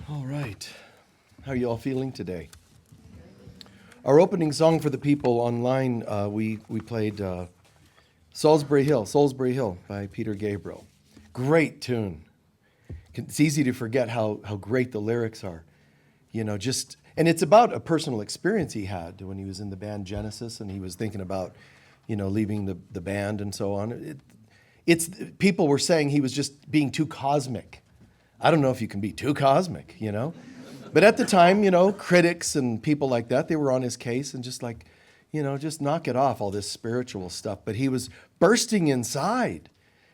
All right. How are you all feeling today? Our opening song for the people online, we played Salisbury Hill by Peter Gabriel. Great tune. It's easy to forget how great the lyrics are. And it's about a personal experience he had when he was in the band Genesis, and he was thinking about, leaving the band and so on. People were saying he was just being too cosmic. I don't know if you can be too cosmic, But at the time, critics and people like that, they were on his case and just like, just knock it off, all this spiritual stuff. But he was bursting inside,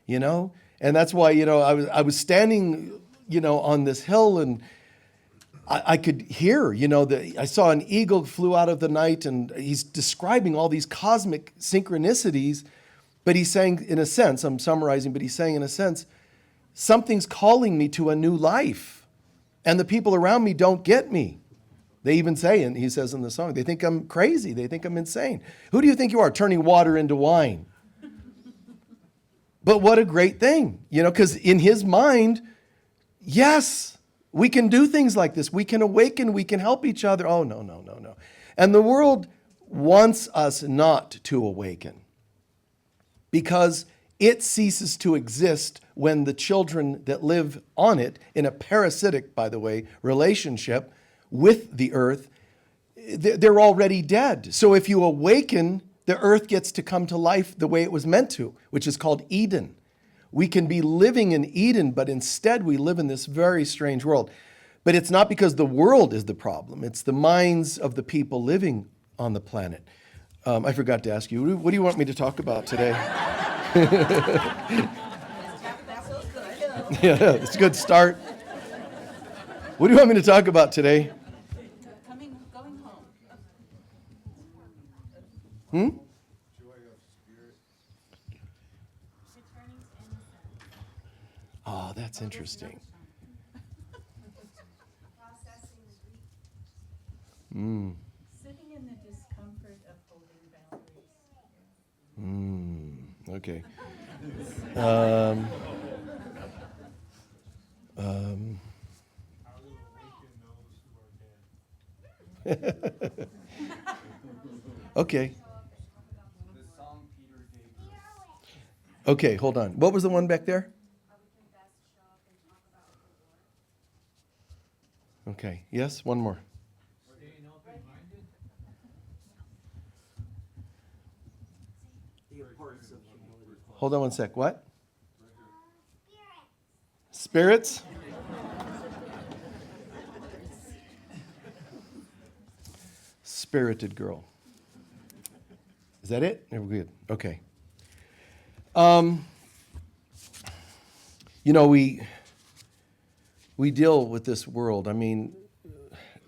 And that's why, I was standing, on this hill, and I could hear, I saw an eagle flew out of the night, and he's describing all these cosmic synchronicities. But he's saying, in a sense, I'm summarizing, but he's saying, in a sense, something's calling me to a new life. And the people around me don't get me. They even say, and he says in the song, they think I'm crazy. They think I'm insane. Who do you think you are, turning water into wine? But what a great thing, because in his mind, yes, we can do things like this. We can awaken. We can help each other. Oh, no. And the world wants us not to awaken because it ceases to exist when the children that live on it, in a parasitic, by the way, relationship with the earth, they're already dead. So if you awaken, the earth gets to come to life the way it was meant to, which is called Eden. We can be living in Eden, but instead we live in this very strange world. But it's not because the world is the problem. It's the minds of the people living on the planet. I forgot to ask you, what do you want me to talk about today? Yeah, it's a good start. What do you want me to talk about today? Going home. Joy of spirit. Returning to innocence. Oh, that's interesting. Processing grief. Mm. Sitting in the discomfort of holding boundaries. Okay. How to awaken those who are dead. Okay. The song Peter Gabriel. Okay, hold on. What was the one back there? Okay. Yes, one more. Staying open-minded. Hold on one sec. What? Spirits? Spirited girl. Is that it? We're good. Okay. We deal with this world. I mean,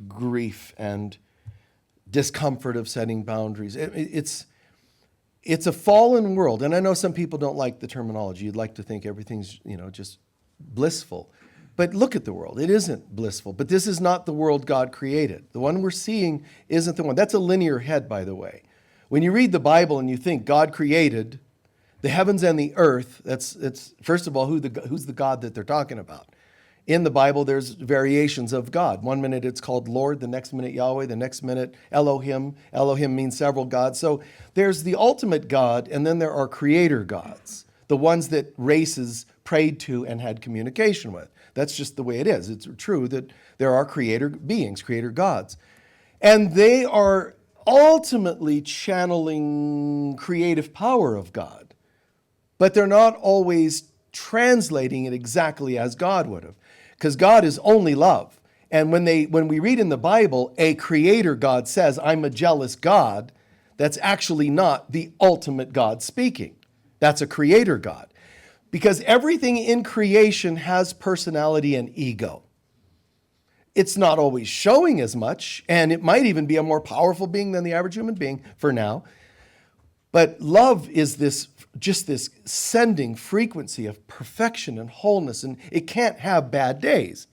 grief and discomfort of setting boundaries. It's a fallen world. And I know some people don't like the terminology. You'd like to think everything's, just blissful. But look at the world. It isn't blissful. But this is not the world God created. The one we're seeing isn't the one. That's a linear head, by the way. When you read the Bible and you think God created the heavens and the earth, it's first of all, who's the God that they're talking about? In the Bible, there's variations of God. One minute it's called Lord, the next minute Yahweh, the next minute Elohim. Elohim means several gods. So there's the ultimate God, and then there are creator gods, the ones that races prayed to and had communication with. That's just the way it is. It's true that there are creator beings, creator gods. And they are ultimately channeling creative power of God. But they're not always translating it exactly as God would have. Because God is only love. And when we read in the Bible, a creator God says, I'm a jealous God, that's actually not the ultimate God speaking. That's a creator God. Because everything in creation has personality and ego. It's not always showing as much, and it might even be a more powerful being than the average human being for now. But love is this sending frequency of perfection and wholeness, and it can't have bad days.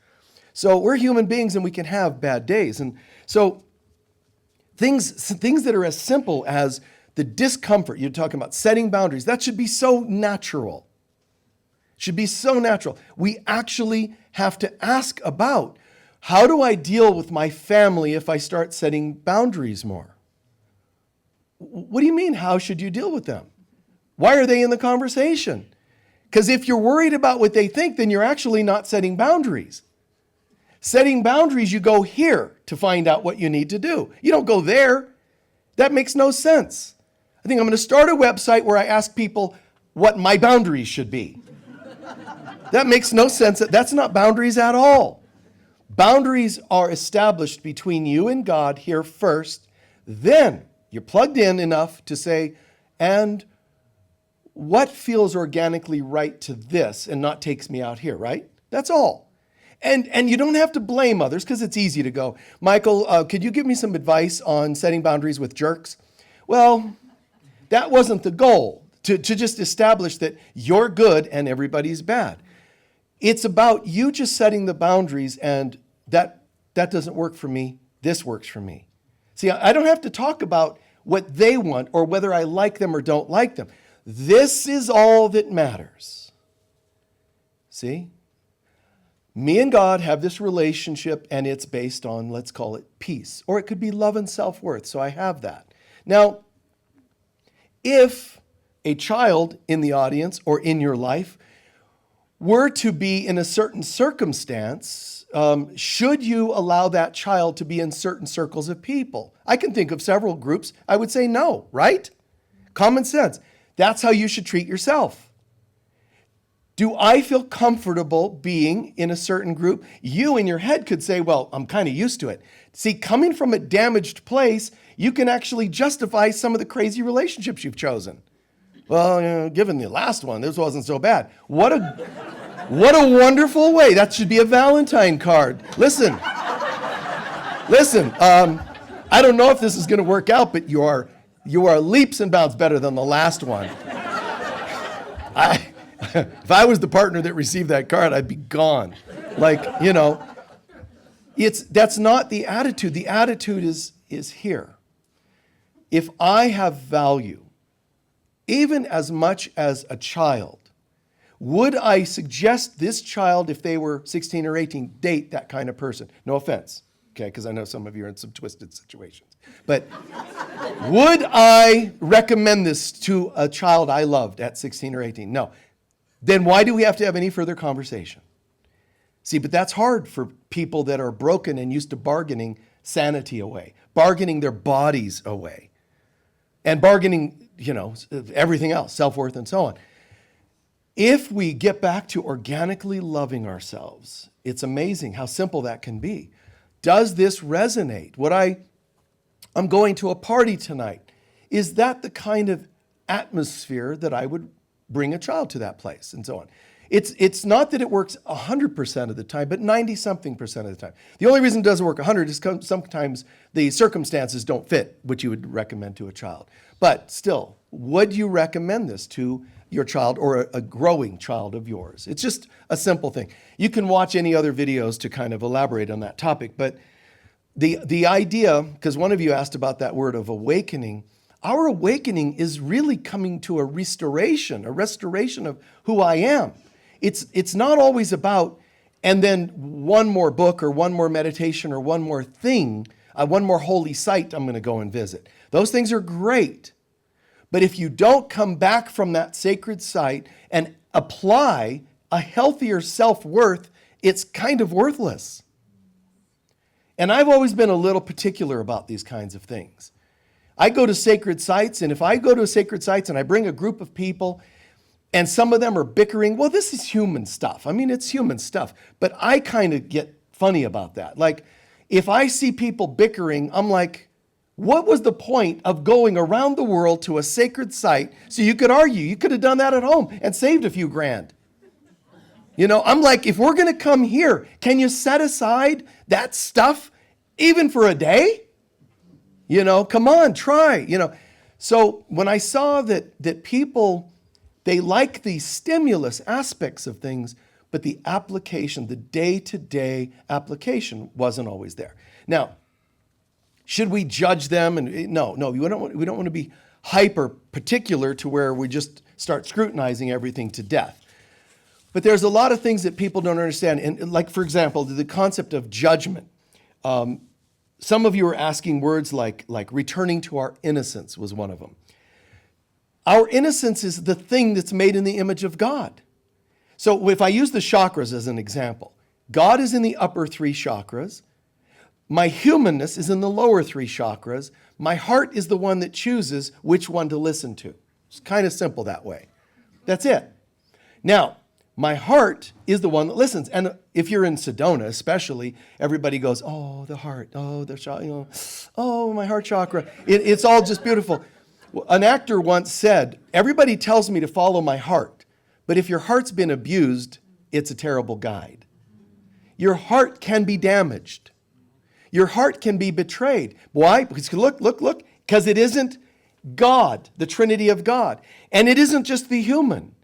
So we're human beings and we can have bad days. And so things that are as simple as the discomfort, you're talking about setting boundaries, that should be so natural. Should be so natural. We actually have to ask about, How do I deal with my family if I start setting boundaries more? What do you mean, how should you deal with them? Why are they in the conversation? Because if you're worried about what they think, then you're actually not setting boundaries. Setting boundaries, you go here to find out what you need to do. You don't go there. That makes no sense. I think I'm going to start a website where I ask people what my boundaries should be. That makes no sense. That's not boundaries at all. Boundaries are established between you and God here first. Then you're plugged in enough to say, and what feels organically right to this and not takes me out here, right? That's all. And you don't have to blame others because it's easy to go, Michael, could you give me some advice on setting boundaries with jerks? Well, that wasn't the goal, to just establish that you're good and everybody's bad. It's about you just setting the boundaries, and that doesn't work for me. This works for me. See, I don't have to talk about what they want or whether I like them or don't like them. This is all that matters. See? Me and God have this relationship, and it's based on, let's call it peace. Or it could be love and self-worth, so I have that. Now, if a child in the audience or in your life were to be in a certain circumstance, should you allow that child to be in certain circles of people? I can think of several groups. I would say no, right? Common sense. That's how you should treat yourself. Do I feel comfortable being in a certain group? You in your head could say, well, I'm kind of used to it. See, coming from a damaged place, you can actually justify some of the crazy relationships you've chosen. Well, given the last one, this wasn't so bad. What a wonderful way. That should be a Valentine card. Listen, I don't know if this is going to work out, but you are leaps and bounds better than the last one. If I was the partner that received that card, I'd be gone. That's not the attitude. The attitude is here. If I have value, even as much as a child, would I suggest this child, if they were 16 or 18, date that kind of person? No offense, okay, because I know some of you are in some twisted situations. But would I recommend this to a child I loved at 16 or 18? No. Then why do we have to have any further conversation? See, but that's hard for people that are broken and used to bargaining sanity away, bargaining their bodies away, and bargaining, everything else, self-worth and so on. If we get back to organically loving ourselves, it's amazing how simple that can be. Does this resonate? I'm going to a party tonight. Is that the kind of atmosphere that I would bring a child to that place, and so on? It's not that it works 100% of the time, but 90-something% of the time. The only reason it doesn't work 100 is sometimes the circumstances don't fit what you would recommend to a child. But still, would you recommend this to your child or a growing child of yours? It's just a simple thing. You can watch any other videos to kind of elaborate on that topic, but the idea, because one of you asked about that word of awakening, our awakening is really coming to a restoration of who I am. It's not always about, and then one more book or one more meditation or one more thing, one more holy site I'm going to go and visit. Those things are great. But if you don't come back from that sacred site and apply a healthier self-worth, it's kind of worthless. And I've always been a little particular about these kinds of things. I go to sacred sites, and if I go to sacred sites and I bring a group of people and some of them are bickering, well, this is human stuff. I mean, it's human stuff. But I kind of get funny about that. Like, if I see people bickering, I'm like, what was the point of going around the world to a sacred site so you could argue? You could have done that at home and saved a few grand. I'm like, if we're going to come here, can you set aside that stuff even for a day? Come on, try. So when I saw that people, they like the stimulus aspects of things, but the application, the day-to-day application wasn't always there. Now, should we judge them? And no, we don't want to be hyper particular to where we just start scrutinizing everything to death. But there's a lot of things that people don't understand. And like, for example, the concept of judgment. Some of you are asking words like returning to our innocence was one of them. Our innocence is the thing that's made in the image of God. So if I use the chakras as an example, God is in the upper 3 chakras. My humanness is in the lower 3 chakras. My heart is the one that chooses which one to listen to. It's kind of simple that way. That's it. Now, my heart is the one that listens. And if you're in Sedona especially, everybody goes, oh, the heart, oh, oh, my heart chakra. It's all just beautiful. An actor once said, everybody tells me to follow my heart, but if your heart's been abused, it's a terrible guide. Your heart can be damaged. Your heart can be betrayed. Why? Because look, because it isn't God, the Trinity of God. And it isn't just the human.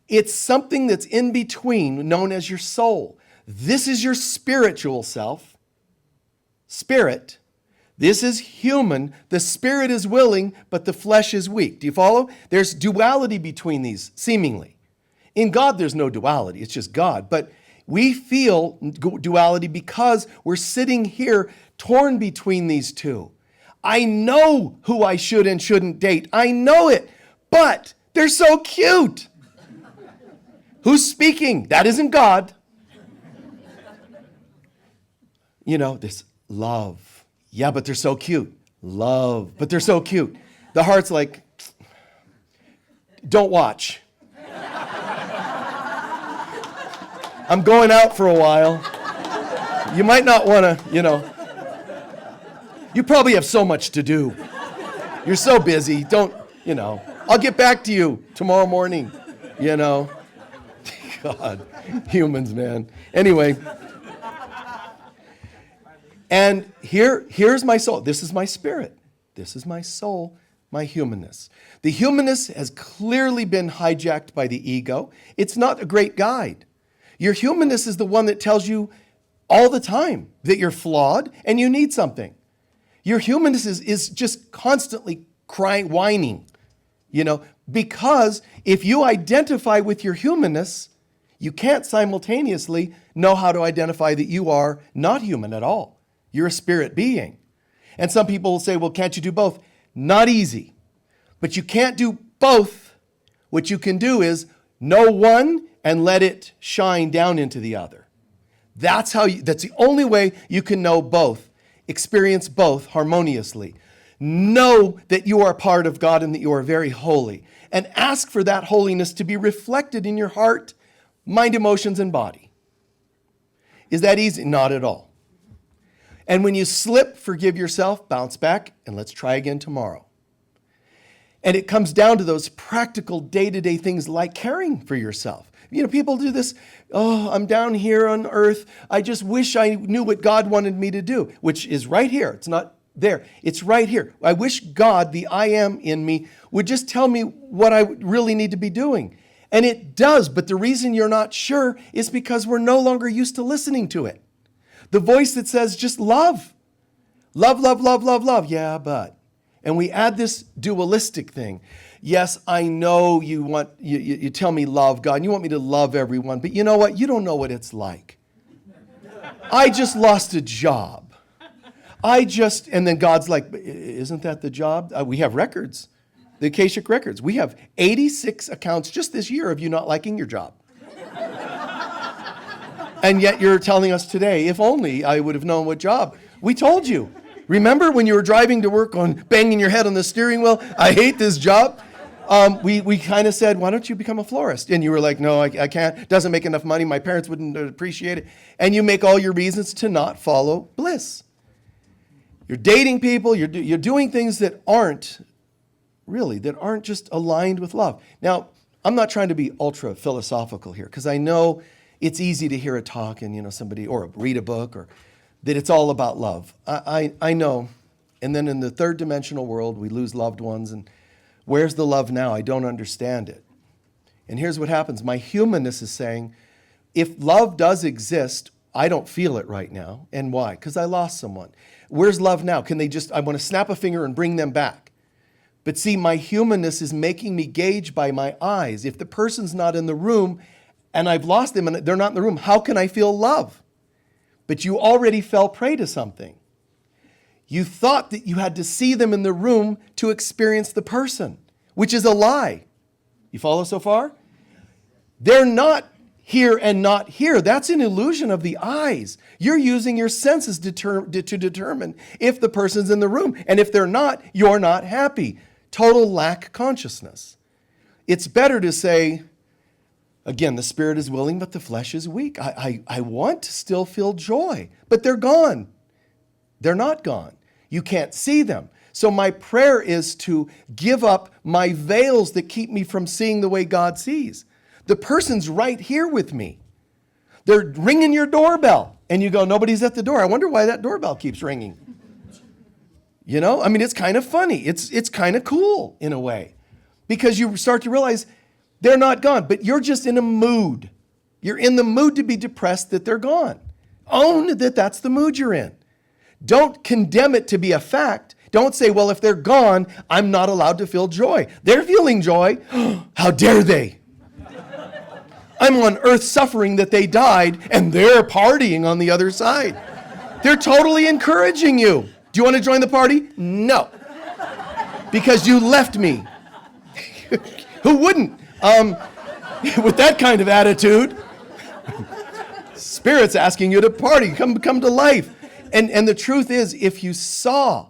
It's something that's in between, known as your soul. This is your spiritual self. Spirit. This is human. The spirit is willing, but the flesh is weak. Do you follow? There's duality between these, seemingly. In God, there's no duality. It's just God. But we feel duality because we're sitting here torn between these two. I know who I should and shouldn't date. I know it, but they're so cute. Who's speaking? That isn't God. You know, this love. Yeah, but they're so cute. Love, but they're so cute. The heart's like, don't watch. I'm going out for a while. You might not want to, You probably have so much to do. You're so busy. Don't, I'll get back to you tomorrow morning, God, humans, man. Anyway. And here's my soul. This is my spirit. This is my soul, my humanness. The humanness has clearly been hijacked by the ego. It's not a great guide. Your humanness is the one that tells you all the time that you're flawed and you need something. Your humanness is just constantly crying, whining, because if you identify with your humanness, you can't simultaneously know how to identify that you are not human at all. You're a spirit being. And some people will say, well, can't you do both? Not easy. But you can't do both. What you can do is know one and let it shine down into the other. That's the only way you can know both, experience both harmoniously. Know that you are part of God and that you are very holy. And ask for that holiness to be reflected in your heart, mind, emotions, and body. Is that easy? Not at all. And when you slip, forgive yourself, bounce back, and let's try again tomorrow. And it comes down to those practical day-to-day things like caring for yourself. People do this, oh, I'm down here on earth. I just wish I knew what God wanted me to do, which is right here. It's not there. It's right here. I wish God, the I am in me, would just tell me what I really need to be doing. And it does, but the reason you're not sure is because we're no longer used to listening to it. The voice that says just love. Love, love, love, love, love. Yeah, but. And we add this dualistic thing. Yes, I know you tell me love God, and you want me to love everyone, but you know what? You don't know what it's like. I just lost a job. And then God's like, isn't that the job? We have records, the Akashic records. We have 86 accounts just this year of you not liking your job. And yet you're telling us today, if only I would have known what job. We told you. Remember when you were driving to work banging your head on the steering wheel? I hate this job. We kind of said, why don't you become a florist? And you were like, no, I can't. It doesn't make enough money. My parents wouldn't appreciate it. And you make all your reasons to not follow bliss. You're dating people. You're doing things that aren't just aligned with love. Now, I'm not trying to be ultra philosophical here because I know it's easy to hear a talk and, somebody, or read a book, or that it's all about love. I know. And then in the third dimensional world, we lose loved ones. And where's the love now? I don't understand it. And here's what happens. My humanness is saying, if love does exist, I don't feel it right now. And why? Because I lost someone. Where's love now? I want to snap a finger and bring them back. But see, my humanness is making me gauge by my eyes. If the person's not in the room, and I've lost them and they're not in the room. How can I feel love? But you already fell prey to something. You thought that you had to see them in the room to experience the person, which is a lie. You follow so far? They're not here and not here. That's an illusion of the eyes. You're using your senses to determine if the person's in the room. And if they're not, you're not happy. Total lack consciousness. It's better to say, again, the spirit is willing, but the flesh is weak. I want to still feel joy, but they're gone. They're not gone. You can't see them. So my prayer is to give up my veils that keep me from seeing the way God sees. The person's right here with me. They're ringing your doorbell, and you go, nobody's at the door. I wonder why that doorbell keeps ringing. You know, I mean, it's kind of funny. It's kind of cool in a way, because you start to realize they're not gone, but you're just in a mood. You're in the mood to be depressed that they're gone. Own that that's the mood you're in. Don't condemn it to be a fact. Don't say, well, if they're gone, I'm not allowed to feel joy. They're feeling joy. How dare they? I'm on earth suffering that they died, and they're partying on the other side. They're totally encouraging you. Do you want to join the party? No. Because you left me. Who wouldn't? With that kind of attitude, Spirit's asking you to party, come to life. And the truth is, if you saw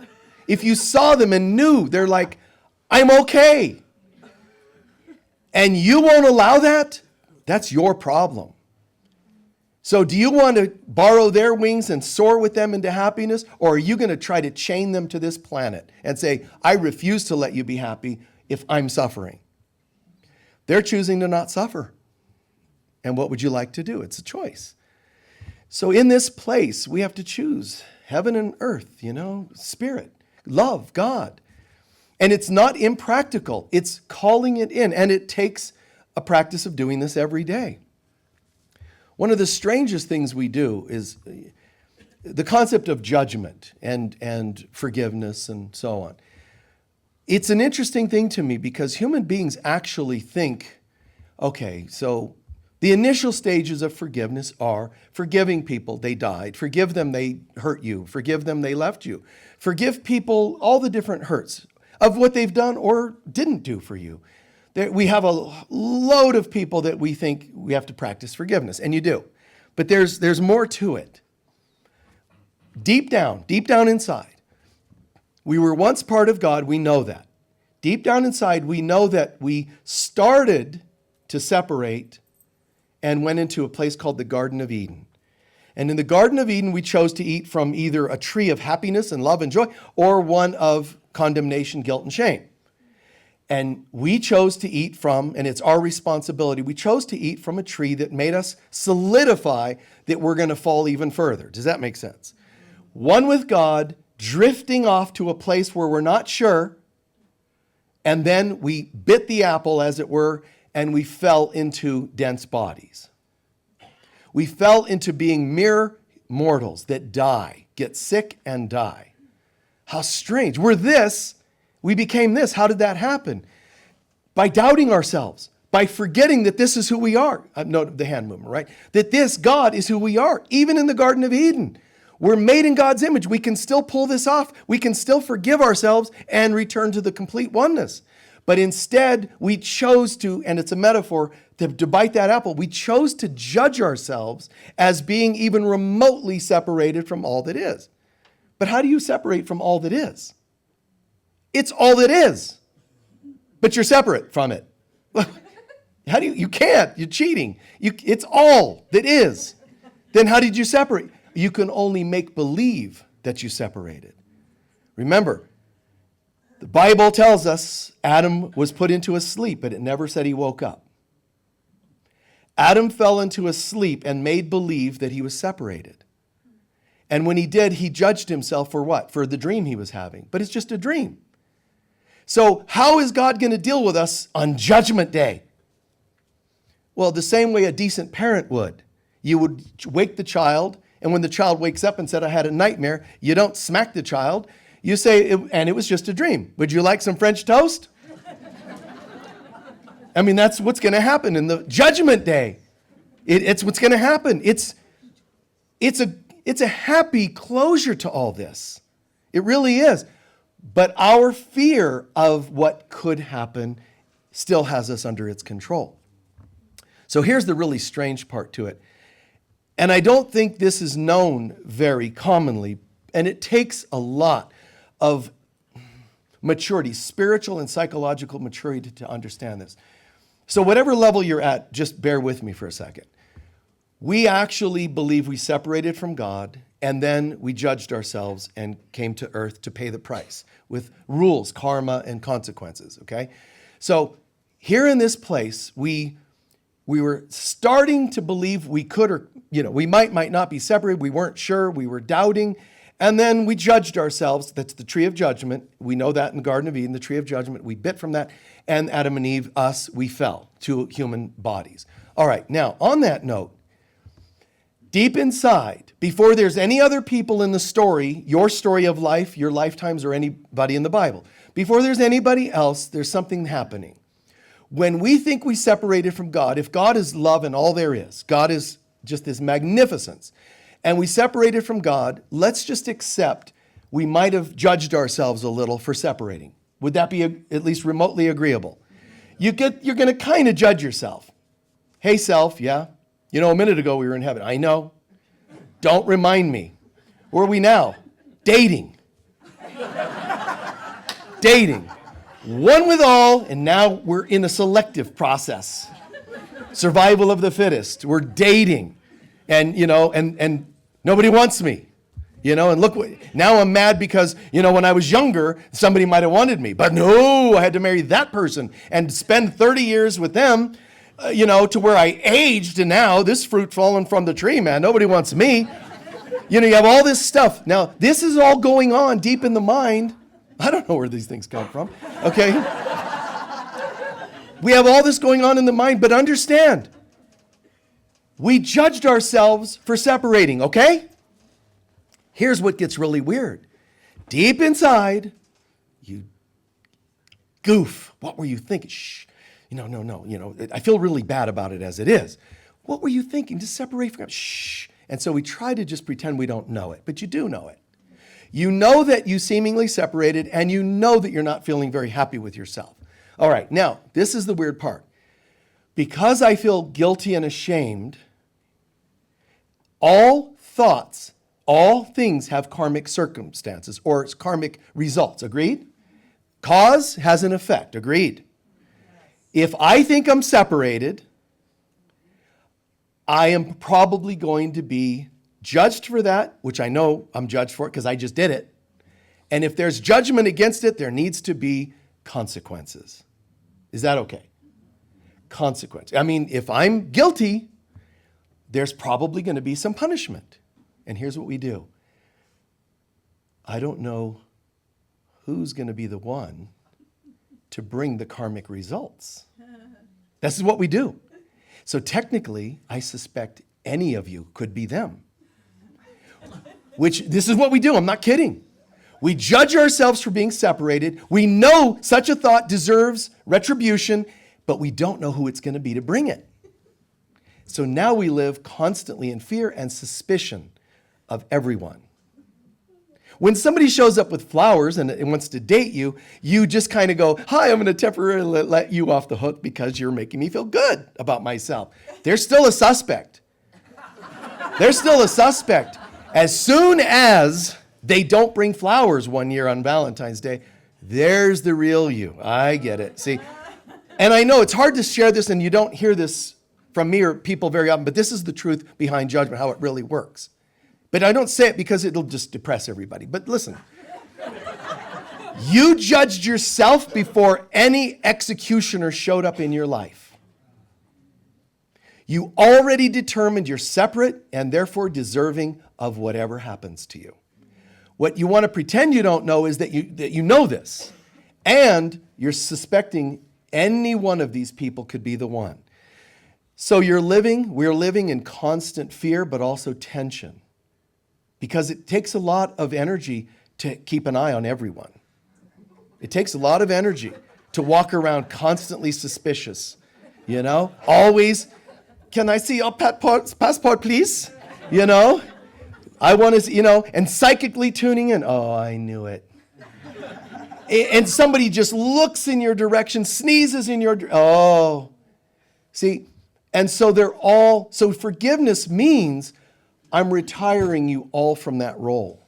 them and knew, they're like, I'm okay. And you won't allow that, that's your problem. So do you want to borrow their wings and soar with them into happiness? Or are you going to try to chain them to this planet and say, I refuse to let you be happy if I'm suffering? They're choosing to not suffer. And what would you like to do? It's a choice. So in this place, we have to choose heaven and earth, spirit, love, God. And it's not impractical. It's calling it in. And it takes a practice of doing this every day. One of the strangest things we do is the concept of judgment and forgiveness and so on. It's an interesting thing to me because human beings actually think, okay, so the initial stages of forgiveness are forgiving people, they died. Forgive them, they hurt you. Forgive them, they left you. Forgive people all the different hurts of what they've done or didn't do for you. We have a load of people that we think we have to practice forgiveness, and you do. But there's more to it. Deep down inside, we were once part of God, we know that. Deep down inside, we know that we started to separate and went into a place called the Garden of Eden. And in the Garden of Eden, we chose to eat from either a tree of happiness and love and joy or one of condemnation, guilt, and shame. And we chose to eat from, and it's our responsibility, we chose to eat from a tree that made us solidify that we're going to fall even further. Does that make sense? One with God, drifting off to a place where we're not sure, and then we bit the apple, as it were, and we fell into dense bodies. We fell into being mere mortals that die, get sick and die. How strange. We're this, we became this. How did that happen? By doubting ourselves, by forgetting that this is who we are. Note the hand movement, right? That this God is who we are, even in the Garden of Eden. We're made in God's image. We can still pull this off. We can still forgive ourselves and return to the complete oneness. But instead, we chose to, and it's a metaphor, to bite that apple. We chose to judge ourselves as being even remotely separated from all that is. But how do you separate from all that is? It's all that is. But you're separate from it. How do you can't. You're cheating. It's all that is. Then how did you separate? You can only make believe that you separated. Remember, the Bible tells us Adam was put into a sleep, but it never said he woke up. Adam fell into a sleep and made believe that he was separated. And when he did, he judged himself for what? For the dream he was having. But it's just a dream. So how is God going to deal with us on Judgment Day? Well, the same way a decent parent would. You would wake the child, and when the child wakes up and said, I had a nightmare, you don't smack the child. You say, and it was just a dream. Would you like some French toast? I mean, that's what's going to happen in the Judgment Day. It's what's going to happen. It's a happy closure to all this. It really is. But our fear of what could happen still has us under its control. So here's the really strange part to it. And I don't think this is known very commonly, and it takes a lot of maturity, spiritual and psychological maturity to understand this. So whatever level you're at, just bear with me for a second. We actually believe we separated from God, and then we judged ourselves and came to earth to pay the price with rules, karma, and consequences, okay? So here in this place, we were starting to believe we could, or we might not be separated. We weren't sure. We were doubting. And then we judged ourselves. That's the tree of judgment. We know that in the Garden of Eden, the tree of judgment. We bit from that. And Adam and Eve, us, we fell to human bodies. All right, now, on that note, deep inside, before there's any other people in the story, your story of life, your lifetimes, or anybody in the Bible, before there's anybody else, there's something happening. When we think we separated from God, if God is love and all there is, God is just this magnificence, and we separated from God, let's just accept we might have judged ourselves a little for separating. Would that be at least remotely agreeable? You're going to kind of judge yourself. Hey, self, yeah. A minute ago we were in heaven. I know. Don't remind me. Where are we now? Dating. Dating. One with all, and now we're in a selective process. Survival of the fittest. We're dating. And, and nobody wants me. And look, now I'm mad because, when I was younger, somebody might have wanted me. But no, I had to marry that person and spend 30 years with them, to where I aged, and now this fruit falling from the tree, man, nobody wants me. You have all this stuff. Now, this is all going on deep in the mind. I don't know where these things come from, okay? We have all this going on in the mind, but understand, we judged ourselves for separating, okay? Here's what gets really weird. Deep inside, you goof. What were you thinking? Shh. No. I feel really bad about it as it is. What were you thinking? To separate from God? Shh. And so we try to just pretend we don't know it, but you do know it. You know that you seemingly separated, and you know that you're not feeling very happy with yourself. All right, now, this is the weird part. Because I feel guilty and ashamed, all thoughts, all things have karmic circumstances or karmic results. Agreed? Cause has an effect. Agreed? If I think I'm separated, I am probably going to be judged for that, which I know I'm judged for because I just did it. And if there's judgment against it, there needs to be consequences. Is that okay? Consequence. I mean, if I'm guilty, there's probably going to be some punishment. And here's what we do. I don't know who's going to be the one to bring the karmic results. This is what we do. So technically, I suspect any of you could be them. This is what we do. I'm not kidding. We judge ourselves for being separated. We know such a thought deserves retribution, but we don't know who it's going to be to bring it. So now we live constantly in fear and suspicion of everyone. When somebody shows up with flowers and wants to date you, you just kind of go, hi, I'm going to temporarily let you off the hook because you're making me feel good about myself. They're still a suspect. They're still a suspect. As soon as they don't bring flowers one year on Valentine's Day, there's the real you. I get it. See, and I know it's hard to share this, and you don't hear this from me or people very often, but this is the truth behind judgment, how it really works. But I don't say it because it'll just depress everybody. But listen, you judged yourself before any executioner showed up in your life. You already determined you're separate and therefore deserving of whatever happens to you. What you want to pretend you don't know is that you know this, and you're suspecting any one of these people could be the one. So we're living in constant fear, but also tension. Because it takes a lot of energy to keep an eye on everyone. It takes a lot of energy to walk around constantly suspicious, always can I see your passport, please? You know, I want to, and psychically tuning in. Oh, I knew it. And somebody just looks in your direction, sneezes in your, see, and so so forgiveness means I'm retiring you all from that role.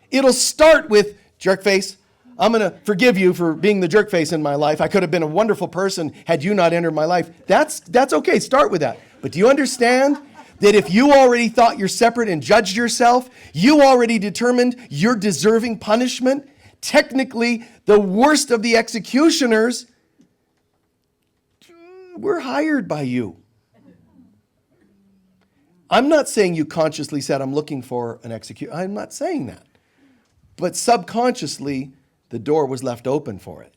It'll start with jerk face. I'm going to forgive you for being the jerk face in my life. I could have been a wonderful person had you not entered my life. That's okay. Start with that. But do you understand that if you already thought you're separate and judged yourself, you already determined you're deserving punishment? Technically, the worst of the executioners were hired by you. I'm not saying you consciously said, I'm looking for an executioner. I'm not saying that. But subconsciously, the door was left open for it.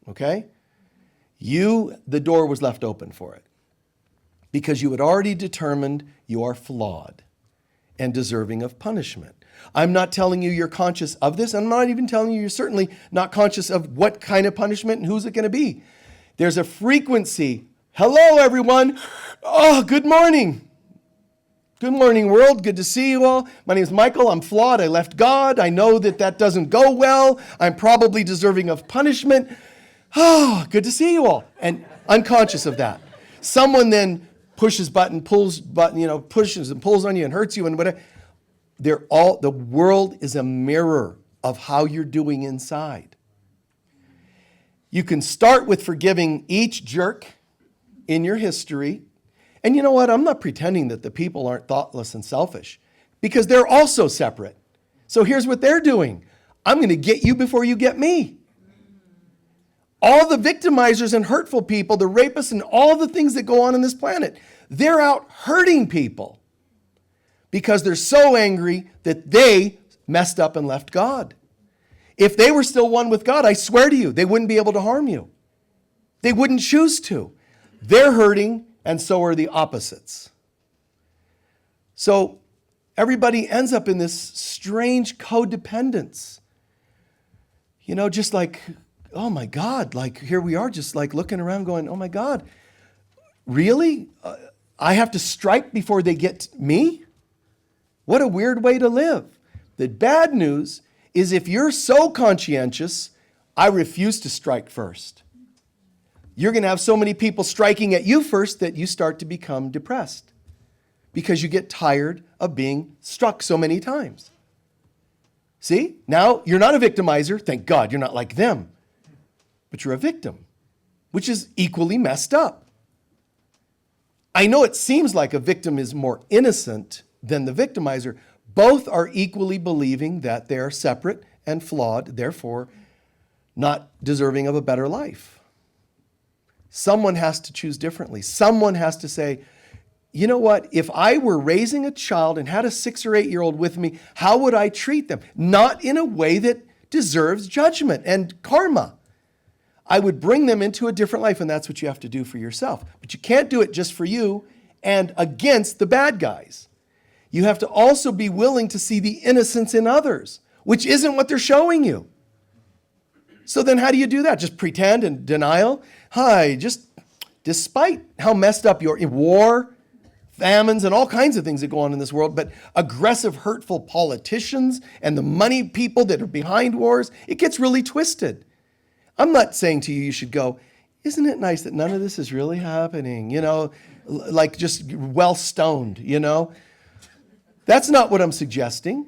Okay? The door was left open for it. Because you had already determined you are flawed and deserving of punishment. I'm not telling you you're conscious of this. I'm not even telling you you're certainly not conscious of what kind of punishment and who's it going to be. There's a frequency. Hello, everyone. Oh, good morning. Good morning, world. Good to see you all. My name is Michael. I'm flawed. I left God. I know that doesn't go well. I'm probably deserving of punishment. Oh, good to see you all. And unconscious of that. Someone then pushes and pulls on you and hurts you and whatever. The world is a mirror of how you're doing inside. You can start with forgiving each jerk in your history. And you know what? I'm not pretending that the people aren't thoughtless and selfish, because they're also separate. So here's what they're doing. I'm going to get you before you get me. All the victimizers and hurtful people, the rapists and all the things that go on this planet, they're out hurting people because they're so angry that they messed up and left God. If they were still one with God, I swear to you, they wouldn't be able to harm you. They wouldn't choose to. They're hurting, and so are the opposites. So everybody ends up in this strange codependence. Just like, oh my God, like here we are just like looking around going, oh my God, really? I have to strike before they get me? What a weird way to live. The bad news is if you're so conscientious, I refuse to strike first. You're going to have so many people striking at you first that you start to become depressed because you get tired of being struck so many times. See? Now, you're not a victimizer. Thank God you're not like them. But you're a victim, which is equally messed up. I know it seems like a victim is more innocent than the victimizer. Both are equally believing that they are separate and flawed, therefore not deserving of a better life. Someone has to choose differently. Someone has to say, you know what? If I were raising a child and had a 6 or 8-year-old with me, how would I treat them? Not in a way that deserves judgment and karma. I would bring them into a different life, and that's what you have to do for yourself. But you can't do it just for you and against the bad guys. You have to also be willing to see the innocence in others, which isn't what they're showing you. So then how do you do that? Just pretend and denial? Just despite how messed up you're in war, famines, and all kinds of things that go on in this world, but aggressive, hurtful politicians and the money people that are behind wars, it gets really twisted. I'm not saying to you should go, isn't it nice that none of this is really happening? Like just well stoned, That's not what I'm suggesting.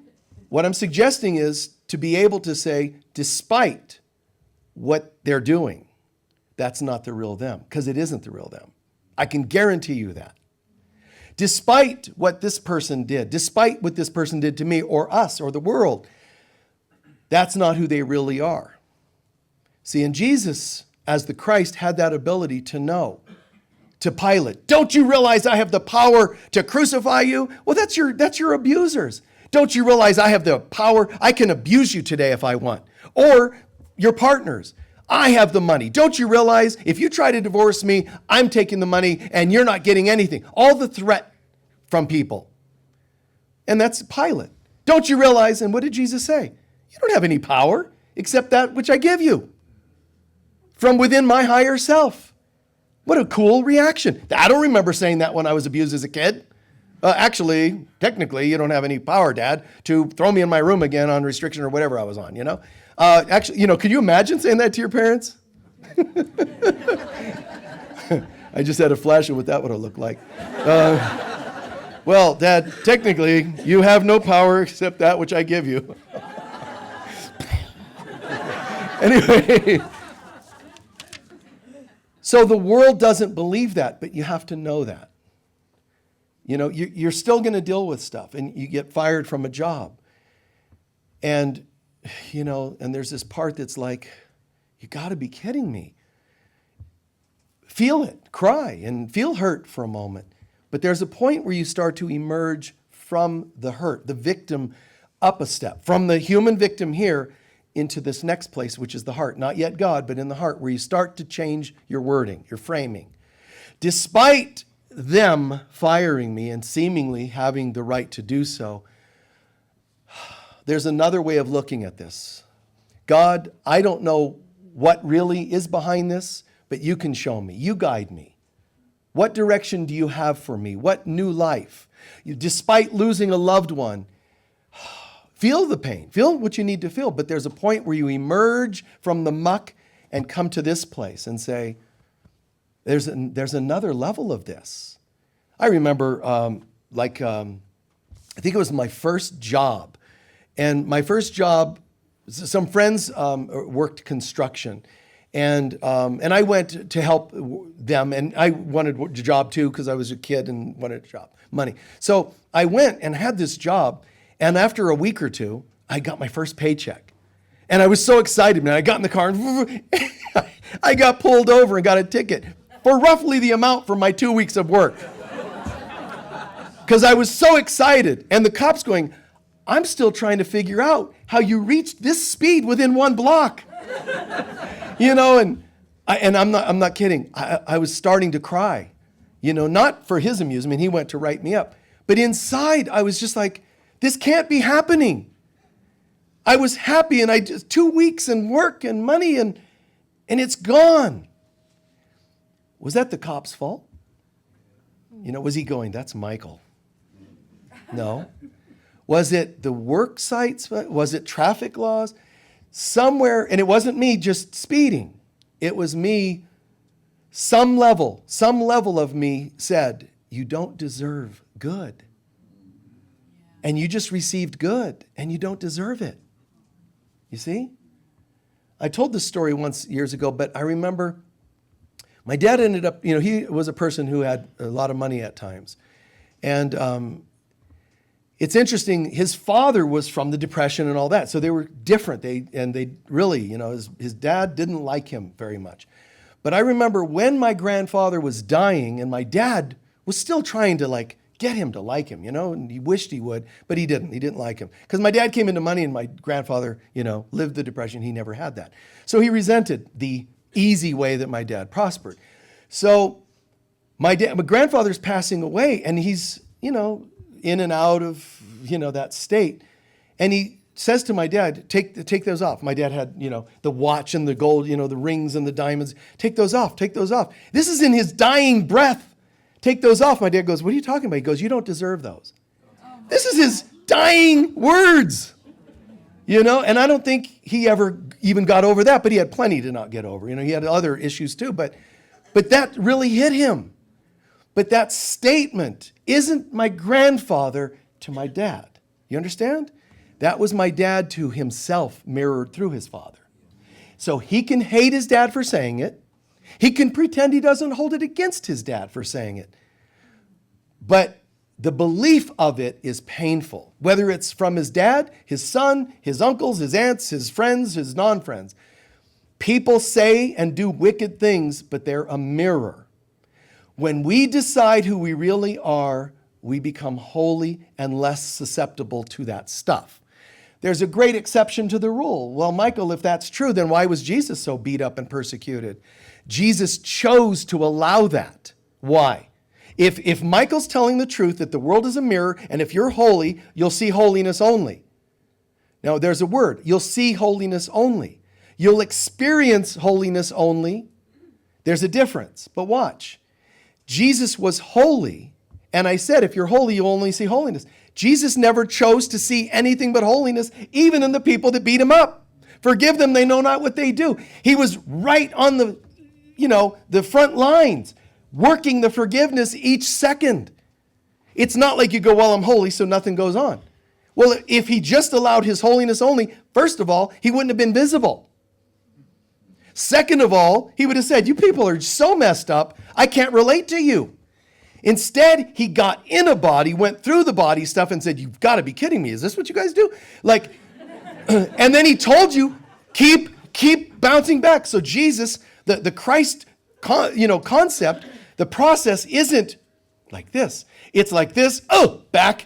What I'm suggesting is to be able to say, despite what they're doing, that's not the real them, because it isn't the real them. I can guarantee you that. Despite what this person did, despite what this person did to me or us or the world, that's not who they really are. See, and Jesus, as the Christ, had that ability to know, to Pilate, don't you realize I have the power to crucify you? Well, that's your abusers. Don't you realize I have the power? I can abuse you today if I want. Or your partners. I have the money. Don't you realize if you try to divorce me, I'm taking the money and you're not getting anything? All the threat from people. And that's Pilate. Don't you realize, and what did Jesus say? You don't have any power except that which I give you from within my higher self. What a cool reaction. I don't remember saying that when I was abused as a kid. Actually, technically, you don't have any power, Dad, to throw me in my room again on restriction or whatever I was on, Actually, could you imagine saying that to your parents? I just had a flash of what that would have looked like. Well, Dad, technically, you have no power except that which I give you. Anyway, so the world doesn't believe that, but you have to know that. You're still going to deal with stuff, and you get fired from a job. And, and there's this part that's like, you got to be kidding me. Feel it, cry, and feel hurt for a moment. But there's a point where you start to emerge from the hurt, the victim, up a step, from the human victim here into this next place, which is the heart. Not yet God, but in the heart, where you start to change your wording, your framing. Despite them firing me and seemingly having the right to do so, there's another way of looking at this. God, I don't know what really is behind this, but you can show me. You guide me. What direction do you have for me? What new life? Despite losing a loved one, feel the pain. Feel what you need to feel. But there's a point where you emerge from the muck and come to this place and say, there's another level of this. I remember, I think it was my first job. And my first job, some friends worked construction. And I went to help them, and I wanted a job too because I was a kid and wanted a job, money. So I went and had this job, and after a week or two, I got my first paycheck. And I was so excited, man. I got in the car, and I got pulled over and got a ticket for roughly the amount for my 2 weeks of work. Because I was so excited. And the cop's going, I'm still trying to figure out how you reached this speed within 1 block. And I'm not kidding. I was starting to cry, not for his amusement. He went to write me up. But inside, I was just like, this can't be happening. I was happy, and I just 2 weeks and work and money, and it's gone. Was that the cop's fault? Was he going, that's Michael? No. Was it the work sites? Was it traffic laws? Somewhere, and it wasn't me just speeding. It was me, some level of me said, you don't deserve good. And you just received good, and you don't deserve it. You see? I told this story once years ago, but I remember my dad ended up, he was a person who had a lot of money at times. And it's interesting, his father was from the Depression and all that, so they were different. They really, his dad didn't like him very much. But I remember when my grandfather was dying, and my dad was still trying to get him to like him, and he wished he would, but he didn't. He didn't like him. Because my dad came into money, and my grandfather, lived the Depression. He never had that. So he resented the easy way that my dad prospered. So my grandfather's passing away, and he's, in and out of, that state. And he says to my dad, take those off. My dad had, the watch and the gold, the rings and the diamonds. Take those off. This is in his dying breath. Take those off. My dad goes, what are you talking about? He goes, you don't deserve those. This is his dying words. And I don't think he ever even got over that, but he had plenty to not get over. He had other issues too, but that really hit him. But that statement isn't my grandfather to my dad. You understand? That was my dad to himself, mirrored through his father. So he can hate his dad for saying it. He can pretend he doesn't hold it against his dad for saying it. But the belief of it is painful, whether it's from his dad, his son, his uncles, his aunts, his friends, his non-friends. People say and do wicked things, but they're a mirror. When we decide who we really are, we become holy and less susceptible to that stuff. There's a great exception to the rule. Well, Michael, if that's true, then why was Jesus so beat up and persecuted? Jesus chose to allow that. Why? If Michael's telling the truth that the world is a mirror, and if you're holy, you'll see holiness only. Now, there's a word. You'll see holiness only. You'll experience holiness only. There's a difference. But watch. Jesus was holy. And I said, if you're holy, you'll only see holiness. Jesus never chose to see anything but holiness, even in the people that beat him up. Forgive them, they know not what they do. He was right on the front lines, working the forgiveness each second. It's not like you go, well, I'm holy, so nothing goes on. Well, if he just allowed his holiness only, first of all, he wouldn't have been visible. Second of all, he would have said, you people are so messed up, I can't relate to you. Instead, he got in a body, went through the body stuff and said, you've got to be kidding me. Is this what you guys do? And then he told you, keep bouncing back. So Jesus, the Christ concept, the process isn't like this. It's like this, back.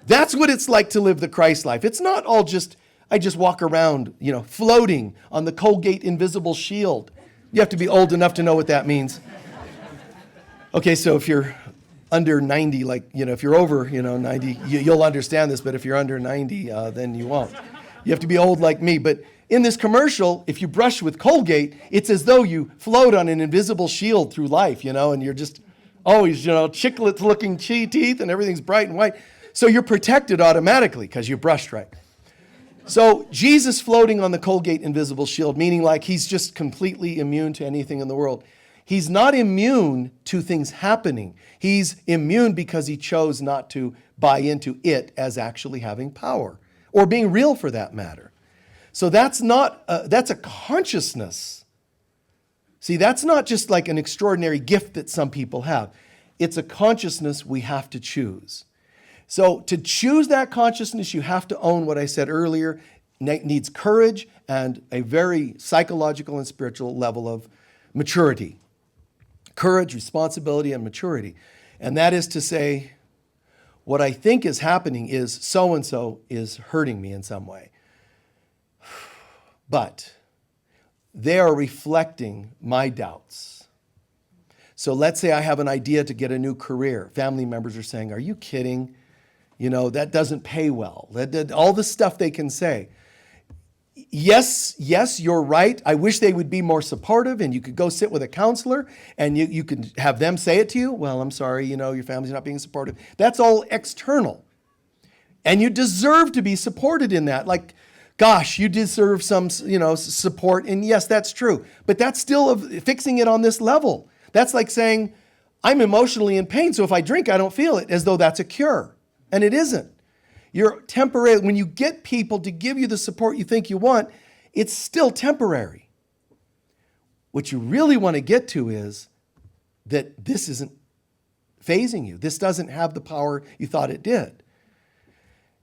That's what it's like to live the Christ life. It's not all just, I just walk around, floating on the Colgate invisible shield. You have to be old enough to know what that means. Okay, so if you're under 90, if you're over, 90, you'll understand this, but if you're under 90, then you won't. You have to be old like me. But in this commercial, if you brush with Colgate, it's as though you float on an invisible shield through life, and you're just always, chiclets-looking teeth and everything's bright and white. So you're protected automatically because you brushed right. So Jesus floating on the Colgate invisible shield, meaning like he's just completely immune to anything in the world. He's not immune to things happening. He's immune because he chose not to buy into it as actually having power or being real for that matter. So that's a consciousness. See, that's not just like an extraordinary gift that some people have. It's a consciousness we have to choose. So to choose that consciousness, you have to own what I said earlier. Needs courage and a very psychological and spiritual level of maturity. Courage, responsibility, and maturity. And that is to say, what I think is happening is so-and-so is hurting me in some way. But they are reflecting my doubts. So let's say I have an idea to get a new career. Family members are saying, are you kidding? That doesn't pay well. All the stuff they can say. Yes, you're right. I wish they would be more supportive and you could go sit with a counselor and you could have them say it to you. Well, I'm sorry, your family's not being supportive. That's all external. And you deserve to be supported in that. Like, gosh, you deserve some, support. And yes, that's true. But that's still fixing it on this level. That's like saying, I'm emotionally in pain, so if I drink, I don't feel it, as though that's a cure. And it isn't. You're temporary. When you get people to give you the support you think you want, it's still temporary. What you really want to get to is that this isn't phasing you. This doesn't have the power you thought it did.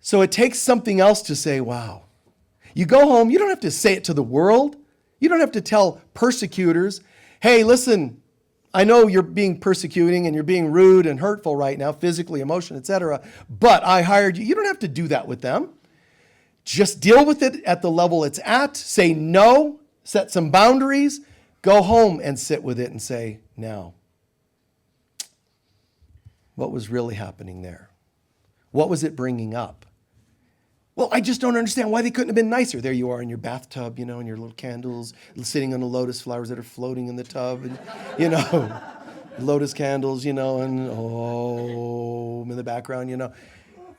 So it takes something else to say, wow. You go home, you don't have to say it to the world. You don't have to tell persecutors, hey, listen, I know you're being persecuting and you're being rude and hurtful right now, physically, emotionally, etc. But I hired you. You don't have to do that with them. Just deal with it at the level it's at. Say no, set some boundaries, go home and sit with it and say, now, what was really happening there? What was it bringing up? Well, I just don't understand why they couldn't have been nicer. There you are in your bathtub, and your little candles, sitting on the lotus flowers that are floating in the tub, and, lotus candles, and in the background,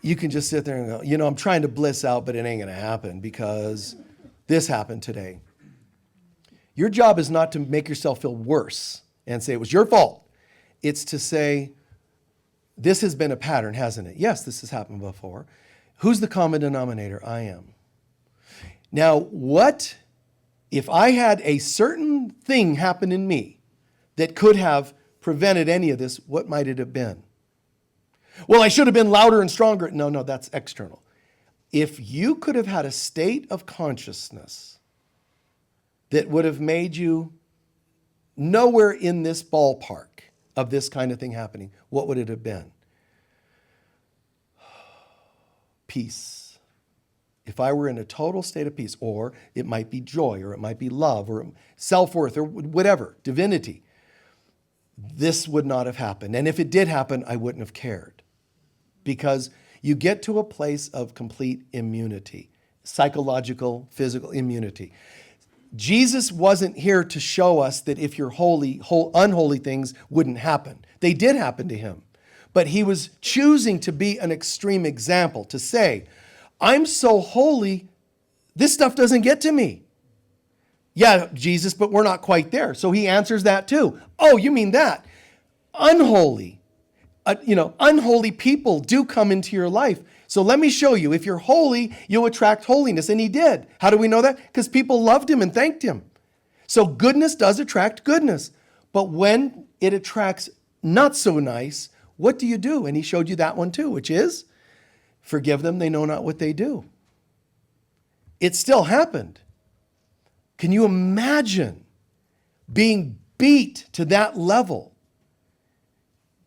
You can just sit there and go, I'm trying to bliss out, but it ain't going to happen because this happened today. Your job is not to make yourself feel worse and say it was your fault. It's to say, this has been a pattern, hasn't it? Yes, this has happened before. Who's the common denominator? I am. Now, what if I had a certain thing happen in me that could have prevented any of this? What might it have been? Well, I should have been louder and stronger. No, that's external. If you could have had a state of consciousness that would have made you nowhere in this ballpark of this kind of thing happening, what would it have been? Peace. If I were in a total state of peace, or it might be joy, or it might be love, or self-worth, or whatever, divinity, this would not have happened. And if it did happen, I wouldn't have cared. Because you get to a place of complete immunity, psychological, physical immunity. Jesus wasn't here to show us that if you're holy, unholy things wouldn't happen. They did happen to him. But he was choosing to be an extreme example, to say, I'm so holy, this stuff doesn't get to me. Yeah, Jesus, but we're not quite there. So he answers that too. Oh, you mean that? Unholy. Unholy people do come into your life. So let me show you. If you're holy, you'll attract holiness. And he did. How do we know that? Because people loved him and thanked him. So goodness does attract goodness. But when it attracts not so nice, what do you do? And he showed you that one too, which is forgive them. They know not what they do. It still happened. Can you imagine being beat to that level?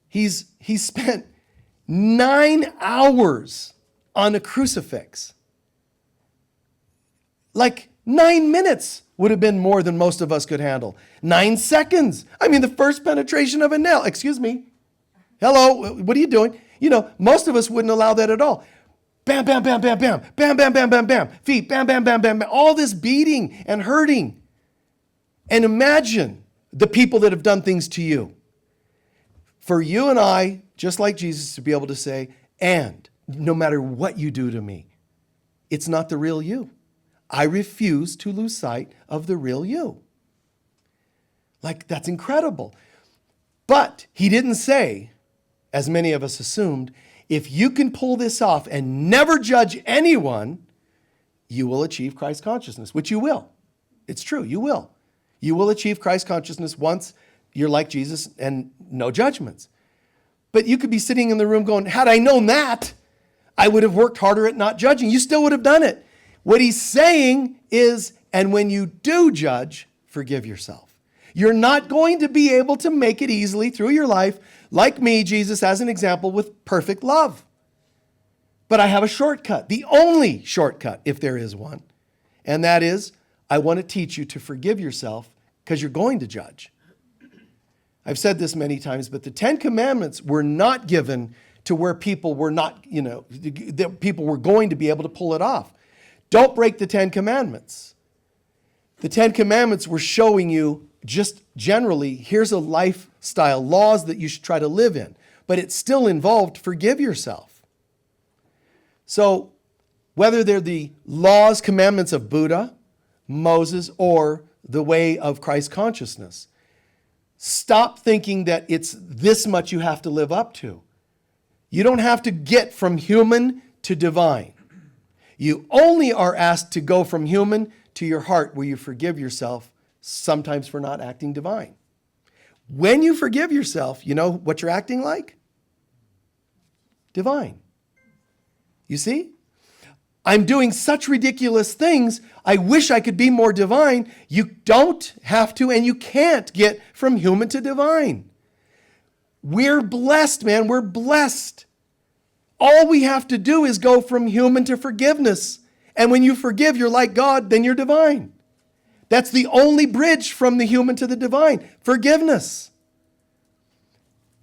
He spent 9 hours on a crucifix. Like 9 minutes would have been more than most of us could handle. 9 seconds. I mean, the first penetration of a nail. Excuse me. Hello, what are you doing? Most of us wouldn't allow that at all. Bam, bam, bam, bam, bam. Bam, bam, bam, bam, bam. Feet, bam, bam, bam, bam, bam. All this beating and hurting. And imagine the people that have done things to you. For you and I, just like Jesus, to be able to say, and no matter what you do to me, it's not the real you. I refuse to lose sight of the real you. Like, that's incredible. But he didn't say, as many of us assumed, if you can pull this off and never judge anyone, you will achieve Christ consciousness, which you will. It's true, you will. You will achieve Christ consciousness once you're like Jesus and no judgments. But you could be sitting in the room going, had I known that, I would have worked harder at not judging. You still would have done it. What he's saying is, and when you do judge, forgive yourself. You're not going to be able to make it easily through your life, like me, Jesus, as an example, with perfect love. But I have a shortcut, the only shortcut, if there is one. And that is, I want to teach you to forgive yourself because you're going to judge. I've said this many times, but the 10 Commandments were not given to where people were not, that people were going to be able to pull it off. Don't break the 10 Commandments. The 10 Commandments were showing you just generally, here's a lifestyle, laws that you should try to live in. But it still involved forgive yourself. So whether they're the laws, commandments of Buddha, Moses, or the way of Christ consciousness, stop thinking that it's this much you have to live up to. You don't have to get from human to divine. You only are asked to go from human to your heart where you forgive yourself, sometimes for not acting divine. When you forgive yourself, you know what you're acting like? Divine. You see? I'm doing such ridiculous things. I wish I could be more divine. You don't have to, and you can't get from human to divine. We're blessed, man. We're blessed. All we have to do is go from human to forgiveness. And when you forgive, you're like God, then you're divine. That's the only bridge from the human to the divine, forgiveness.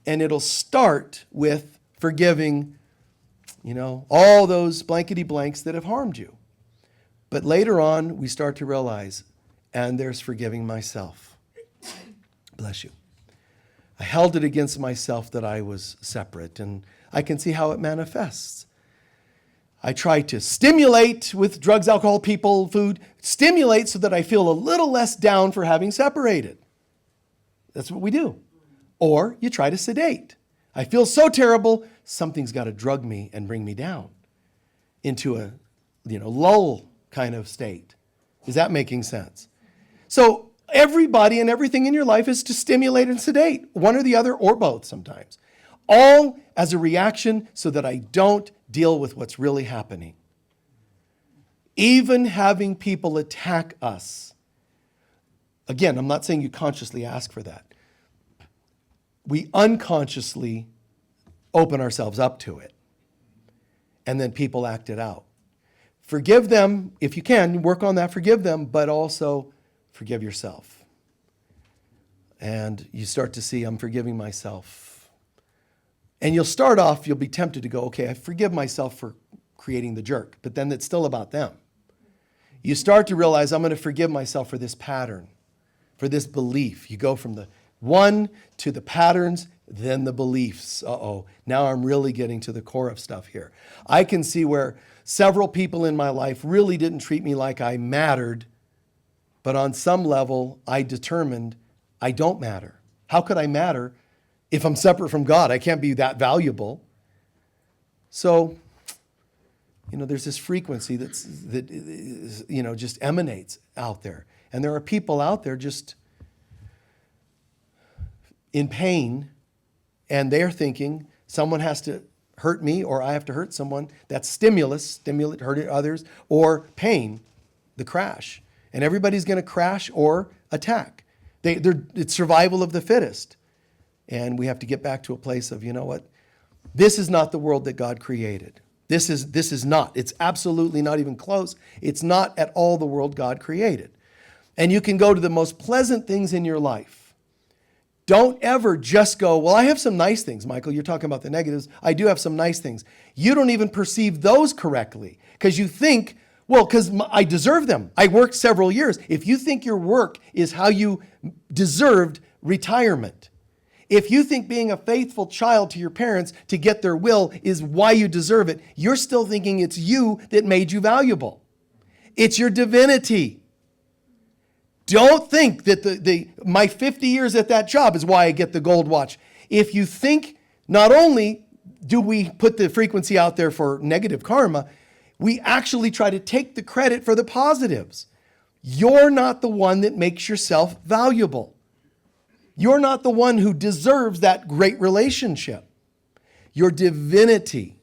And it'll start with forgiving, all those blankety blanks that have harmed you. But later on, we start to realize, and there's forgiving myself. Bless you. I held it against myself that I was separate, and I can see how it manifests. I try to stimulate with drugs, alcohol, people, food, stimulate so that I feel a little less down for having separated. That's what we do. Or you try to sedate. I feel so terrible, something's got to drug me and bring me down into a lull kind of state. Is that making sense? So everybody and everything in your life is to stimulate and sedate, one or the other, or both sometimes. All as a reaction so that I don't deal with what's really happening. Even having people attack us. Again, I'm not saying you consciously ask for that. We unconsciously open ourselves up to it. And then people act it out. Forgive them, if you can, work on that, forgive them, but also forgive yourself. And you start to see, I'm forgiving myself. And you'll start off, you'll be tempted to go, okay, I forgive myself for creating the jerk, but then it's still about them. you start to realize, I'm going to forgive myself for this pattern, for this belief. You go from the one to the patterns, then the beliefs. Uh-oh, now I'm really getting to the core of stuff here. I can see where several people in my life really didn't treat me like I mattered, but on some level, I determined I don't matter. How could I matter if I'm separate from God? I can't be that valuable. So, there's this frequency that just emanates out there. And there are people out there just in pain, and they're thinking someone has to hurt me or I have to hurt someone. That's stimulate, hurting others, or pain, the crash. And everybody's going to crash or attack. It's survival of the fittest. And we have to get back to a place of, you know what? This is not the world that God created. This is not. It's absolutely not even close. It's not at all the world God created. And you can go to the most pleasant things in your life. Don't ever just go, well, I have some nice things. Michael, you're talking about the negatives. I do have some nice things. You don't even perceive those correctly because you think, well, because I deserve them. I worked several years. If you think your work is how you deserved retirement, if you think being a faithful child to your parents to get their will is why you deserve it, you're still thinking it's you that made you valuable. It's your divinity. Don't think that my 50 years at that job is why I get the gold watch. If you think, not only do we put the frequency out there for negative karma, we actually try to take the credit for the positives. You're not the one that makes yourself valuable. You're not the one who deserves that great relationship. Your divinity.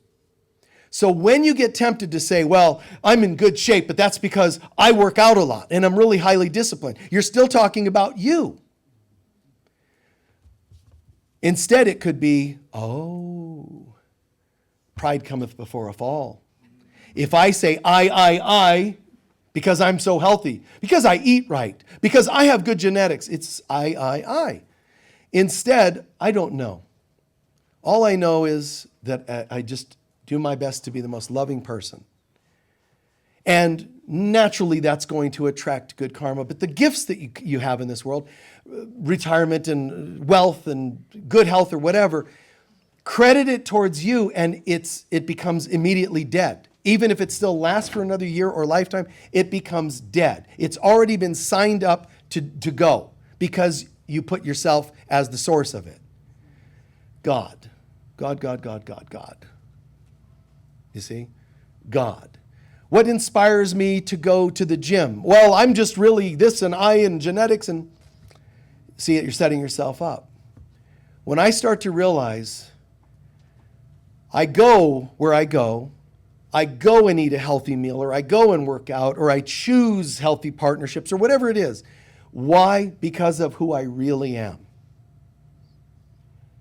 So when you get tempted to say, well, I'm in good shape, but that's because I work out a lot and I'm really highly disciplined, you're still talking about you. Instead, it could be, pride cometh before a fall. If I say I, because I'm so healthy, because I eat right, because I have good genetics, it's I. Instead, I don't know. All I know is that I just do my best to be the most loving person. And naturally, that's going to attract good karma. But the gifts that you have in this world, retirement and wealth and good health or whatever, credit it towards you and it becomes immediately dead. Even if it still lasts for another year or lifetime, it becomes dead. It's already been signed up to go because you put yourself as the source of it. God. You see? God. What inspires me to go to the gym? Well, I'm just really this and I and genetics and see it, you're setting yourself up. When I start to realize I go where I go and eat a healthy meal, or I go and work out, or I choose healthy partnerships, or whatever it is. Why? Because of who I really am.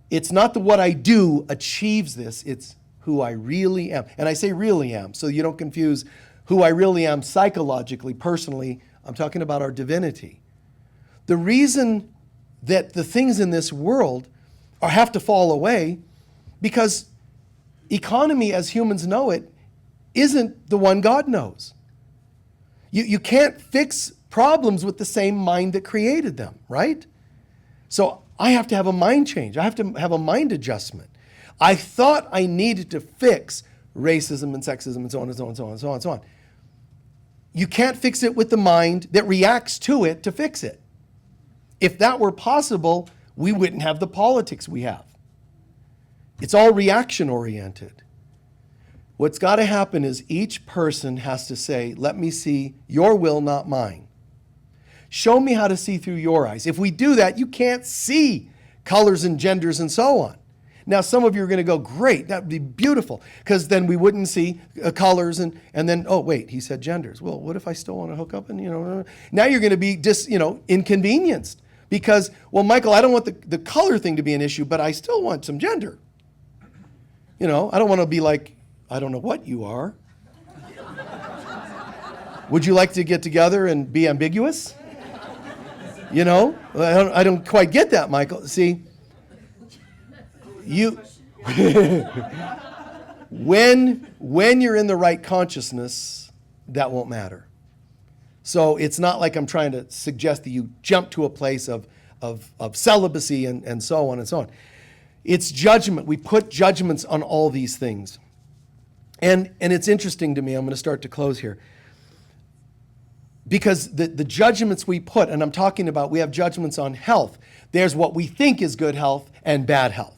It's not that what I do achieves this, it's who I really am. And I say really am, so you don't confuse who I really am psychologically, personally. I'm talking about our divinity. The reason that the things in this world have to fall away, because economy as humans know it isn't the one God knows. You can't fix problems with the same mind that created them, right? So I have to have a mind change. I have to have a mind adjustment. I thought I needed to fix racism and sexism and so on and so on and so on and so on and so on. You can't fix it with the mind that reacts to it to fix it. If that were possible, we wouldn't have the politics we have. It's all reaction oriented. What's got to happen is each person has to say, let me see your will, not mine. Show me how to see through your eyes. If we do that, you can't see colors and genders and so on. Now, some of you are going to go, great, that would be beautiful, because then we wouldn't see colors and then, oh, wait, he said genders. Well, what if I still want to hook up and, now you're going to be just, inconvenienced because, well, Michael, I don't want the color thing to be an issue, but I still want some gender. I don't want to be like, I don't know what you are. Would you like to get together and be ambiguous? I don't quite get that, Michael. See, when you're in the right consciousness, that won't matter. So it's not like I'm trying to suggest that you jump to a place of celibacy and so on and so on. It's judgment. We put judgments on all these things. And it's interesting to me, I'm going to start to close here, because the judgments we put, and I'm talking about, we have judgments on health. There's what we think is good health and bad health.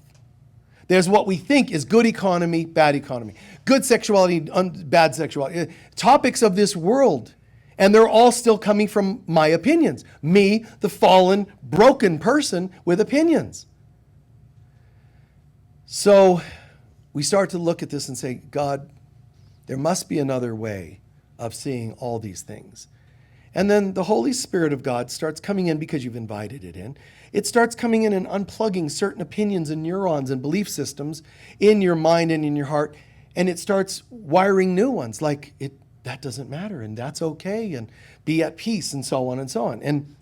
There's what we think is good economy, bad economy. Good sexuality, bad sexuality. Topics of this world. And they're all still coming from my opinions. Me, the fallen, broken person with opinions. So we start to look at this and say, God, there must be another way of seeing all these things. And then the Holy Spirit of God starts coming in because you've invited it in. It starts coming in and unplugging certain opinions and neurons and belief systems in your mind and in your heart. And it starts wiring new ones like that doesn't matter and that's okay and be at peace and so on and so on. And,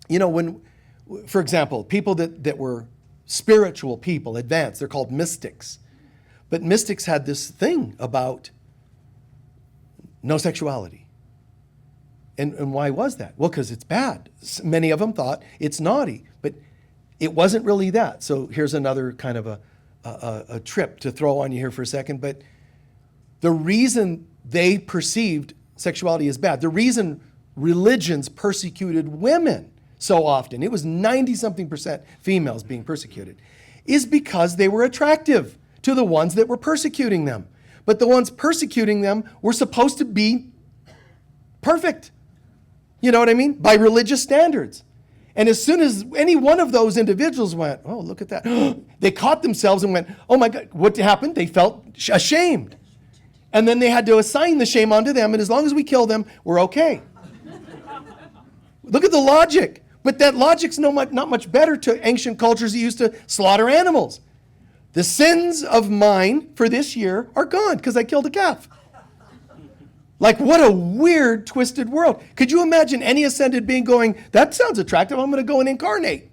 you know, when, for example, people that were spiritual people, advanced, they're called mystics. But mystics had this thing about no sexuality. And why was that? Well, because it's bad. Many of them thought it's naughty, but it wasn't really that. So here's another kind of a trip to throw on you here for a second. But the reason they perceived sexuality as bad, the reason religions persecuted women so often, it was 90-something% females being persecuted, is because they were attractive to the ones that were persecuting them. But the ones persecuting them were supposed to be perfect. You know what I mean? By religious standards. And as soon as any one of those individuals went, oh, look at that. They caught themselves and went, oh my God, what happened? They felt ashamed. And then they had to assign the shame onto them. And as long as we kill them, we're okay. Look at the logic. But that logic's not much better to ancient cultures that used to slaughter animals. The sins of mine for this year are gone because I killed a calf. Like, what a weird, twisted world. Could you imagine any ascended being going, that sounds attractive, I'm going to go and incarnate?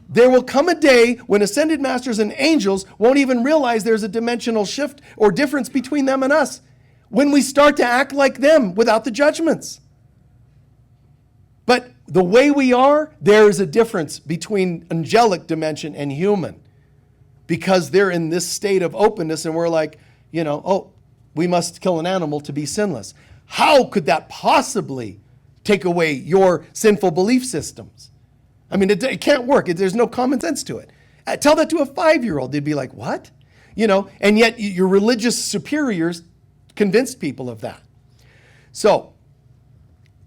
There will come a day when ascended masters and angels won't even realize there's a dimensional shift or difference between them and us when we start to act like them without the judgments. But the way we are, there is a difference between angelic dimension and human because they're in this state of openness and we're like, you know, oh, we must kill an animal to be sinless. How could that possibly take away your sinful belief systems? I mean, it can't work. There's no common sense to it. Tell that to a 5-year-old. They'd be like, what? You know, and yet your religious superiors convinced people of that. So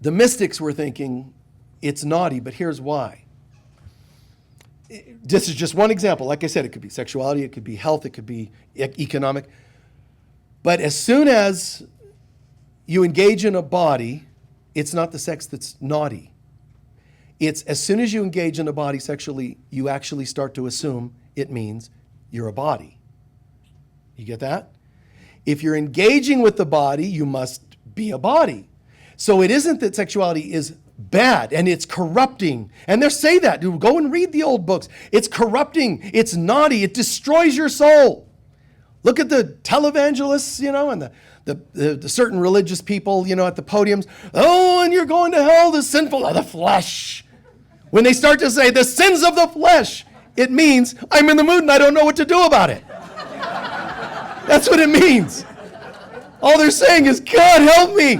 the mystics were thinking it's naughty, but here's why. This is just one example. Like I said, it could be sexuality, it could be health, it could be economic. But as soon as you engage in a body, it's not the sex that's naughty. It's as soon as you engage in a body sexually, you actually start to assume it means you're a body. You get that? If you're engaging with the body, you must be a body. So it isn't that sexuality is bad and it's corrupting. And they say that. Go and read the old books. It's corrupting. It's naughty. It destroys your soul. Look at the televangelists, you know, and the certain religious people, you know, at the podiums. Oh, and you're going to hell, the sinful of the flesh. When they start to say the sins of the flesh, it means I'm in the mood and I don't know what to do about it. That's what it means. All they're saying is, God, help me.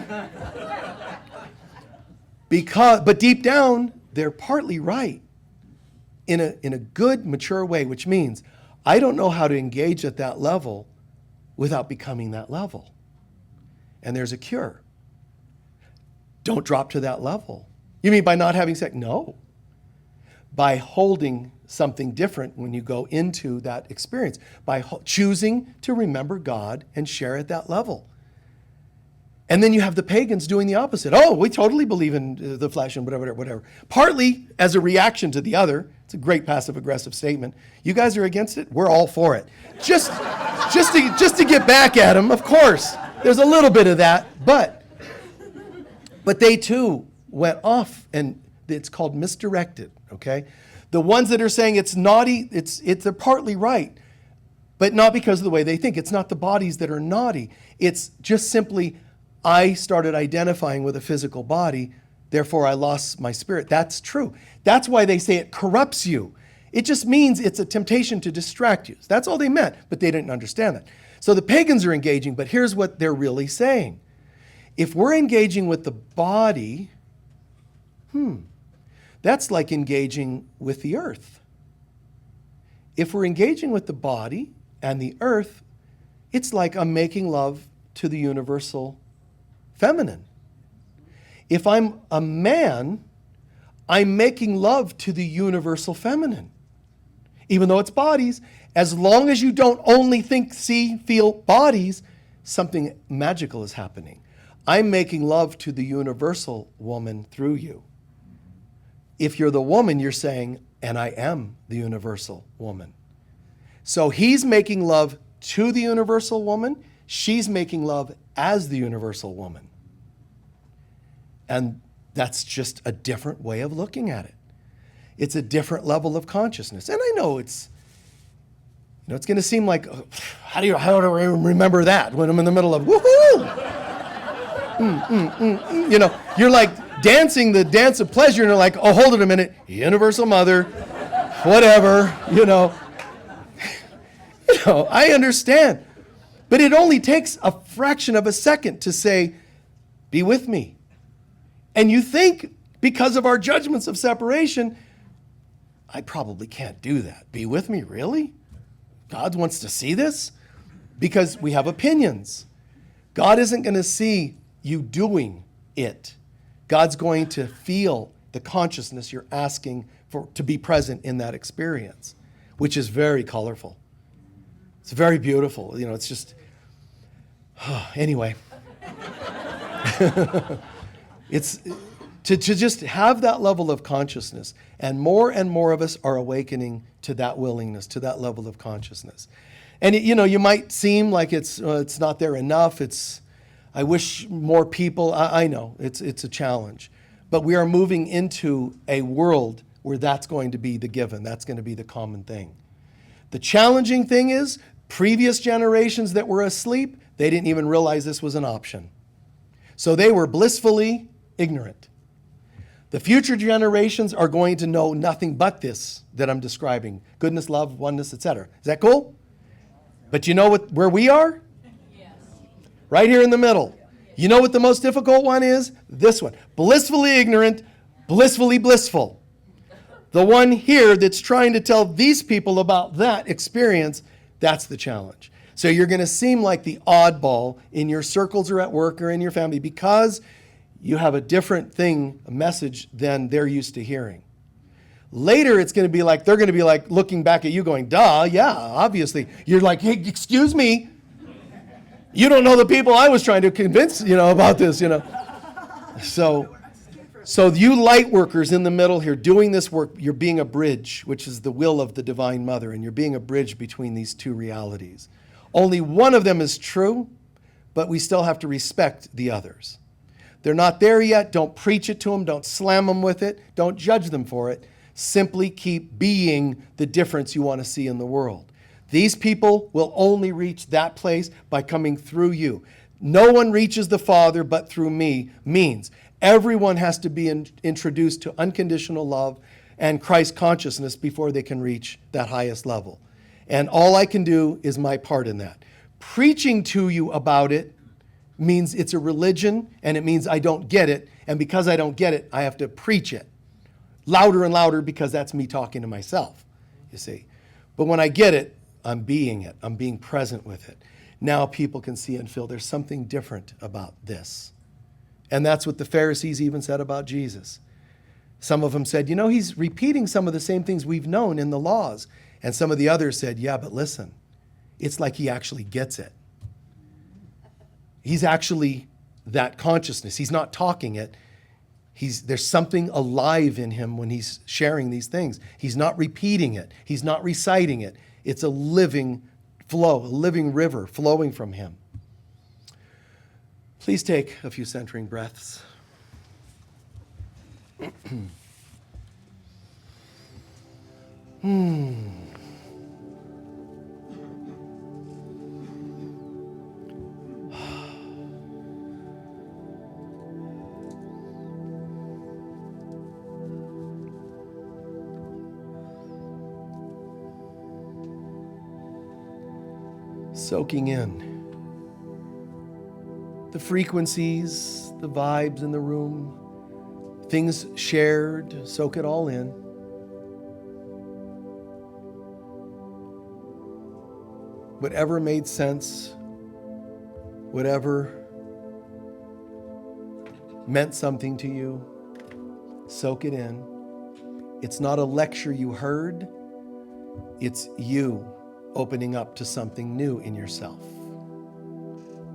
But deep down, they're partly right in a good, mature way, which means I don't know how to engage at that level without becoming that level. And there's a cure. Don't drop to that level. You mean by not having sex? No. By holding something different when you go into that experience. By choosing to remember God and share at that level. And then you have the pagans doing the opposite. Oh, we totally believe in the flesh and whatever. Partly as a reaction to the other. It's a great passive-aggressive statement. You guys are against it? We're all for it. Just to get back at them, of course. There's a little bit of that. But they too went off, and it's called misdirected, okay? The ones that are saying it's naughty, they're partly right. But not because of the way they think. It's not the bodies that are naughty. It's just simply I started identifying with a physical body, therefore I lost my spirit. That's true. That's why they say it corrupts you. It just means it's a temptation to distract you. That's all they meant, but they didn't understand that. So the pagans are engaging, but here's what they're really saying. If we're engaging with the body, that's like engaging with the earth. If we're engaging with the body and the earth, it's like I'm making love to the universal feminine. If I'm a man, I'm making love to the universal feminine. Even though it's bodies, as long as you don't only think, see, feel bodies, something magical is happening. I'm making love to the universal woman through you. If you're the woman, you're saying, and I am the universal woman. So he's making love to the universal woman. She's making love as the universal woman. And that's just a different way of looking at it. It's a different level of consciousness. And I know it's going to seem like, how do I remember that when I'm in the middle of woohoo? You're like dancing the dance of pleasure, and you're like, oh, hold it a minute, universal mother, whatever, I understand. But it only takes a fraction of a second to say, be with me. And you think, because of our judgments of separation, I probably can't do that. Be with me, really? God wants to see this? Because we have opinions. God isn't going to see you doing it. God's going to feel the consciousness you're asking for to be present in that experience, which is very colorful. It's very beautiful. It's just, anyway. It's to just have that level of consciousness, and more of us are awakening to that willingness, to that level of consciousness. And you might seem like it's not there enough. I wish more people. I know it's a challenge, but we are moving into a world where that's going to be the given. That's going to be the common thing. The challenging thing is previous generations that were asleep, they didn't even realize this was an option. So they were blissfully ignorant. The future generations are going to know nothing but this that I'm describing. Goodness, love, oneness, etc. Is that cool? But you know where we are? Yes. Right here in the middle. You know what the most difficult one is? This one. Blissfully ignorant, blissfully blissful. The one here that's trying to tell these people about that experience, that's the challenge. So you're going to seem like the oddball in your circles or at work or in your family because you have a different thing, a message, than they're used to hearing. Later, it's going to be like, they're going to be like looking back at you going, duh, yeah, obviously. You're like, hey, excuse me. You don't know the people I was trying to convince, about this, So you light workers in the middle here doing this work, you're being a bridge, which is the will of the Divine Mother, and you're being a bridge between these two realities. Only one of them is true, but we still have to respect the others. They're not there yet. Don't preach it to them. Don't slam them with it. Don't judge them for it. Simply keep being the difference you want to see in the world. These people will only reach that place by coming through you. No one reaches the Father but through me means everyone has to be introduced to unconditional love and Christ consciousness before they can reach that highest level. And all I can do is my part in that. Preaching to you about it means it's a religion, and it means I don't get it. And because I don't get it, I have to preach it louder and louder because that's me talking to myself, you see. But when I get it, I'm being it. I'm being present with it. Now people can see and feel there's something different about this. And that's what the Pharisees even said about Jesus. Some of them said, he's repeating some of the same things we've known in the laws. And some of the others said, yeah, but listen, it's like he actually gets it. He's actually that consciousness. He's not talking it. There's something alive in him when he's sharing these things. He's not repeating it. He's not reciting it. It's a living flow, a living river flowing from him. Please take a few centering breaths. Soaking in the frequencies, the vibes in the room, things shared, soak it all in. Whatever made sense, whatever meant something to you, soak it in. It's not a lecture you heard, it's you opening up to something new in yourself.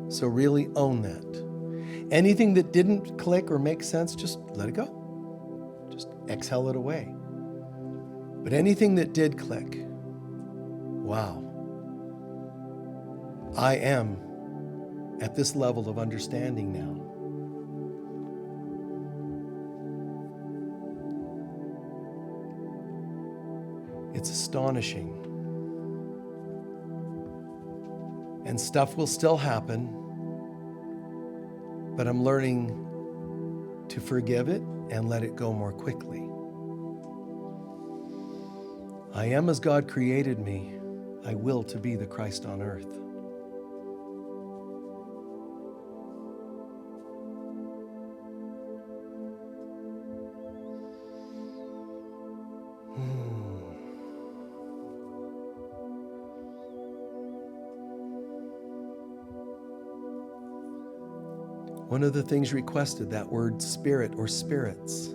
So really own that. Anything that didn't click or make sense, just let it go. Just exhale it away. But anything that did click, wow, I am at this level of understanding now. It's astonishing. And stuff will still happen, but I'm learning to forgive it and let it go more quickly. I am as God created me. I will to be the Christ on earth. One of the things requested, that word spirit or spirits.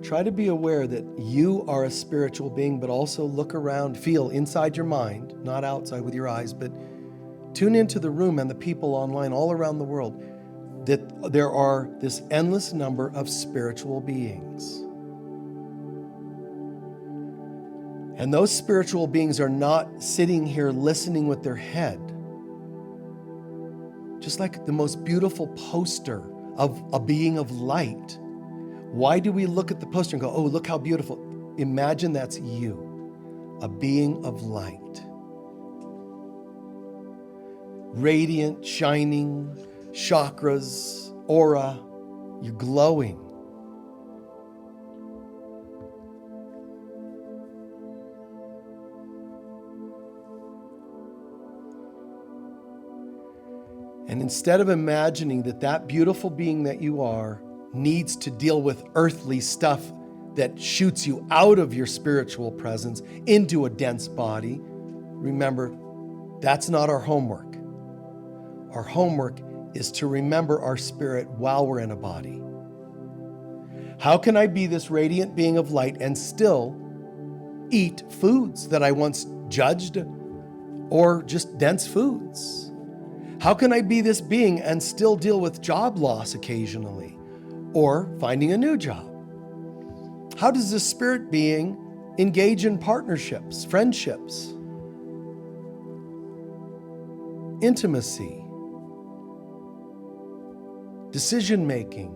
Try to be aware that you are a spiritual being, but also look around, feel inside your mind, not outside with your eyes, but tune into the room and the people online all around the world, that there are this endless number of spiritual beings. And those spiritual beings are not sitting here listening with their head. Just like the most beautiful poster of a being of light. Why do we look at the poster and go, oh, look how beautiful? Imagine that's you, a being of light. Radiant, shining, chakras, aura, you're glowing. And instead of imagining that that beautiful being that you are needs to deal with earthly stuff that shoots you out of your spiritual presence into a dense body, remember, that's not our homework. Our homework is to remember our spirit while we're in a body. How can I be this radiant being of light and still eat foods that I once judged or just dense foods? How can I be this being and still deal with job loss occasionally or finding a new job? How does this spirit being engage in partnerships, friendships, intimacy, decision making?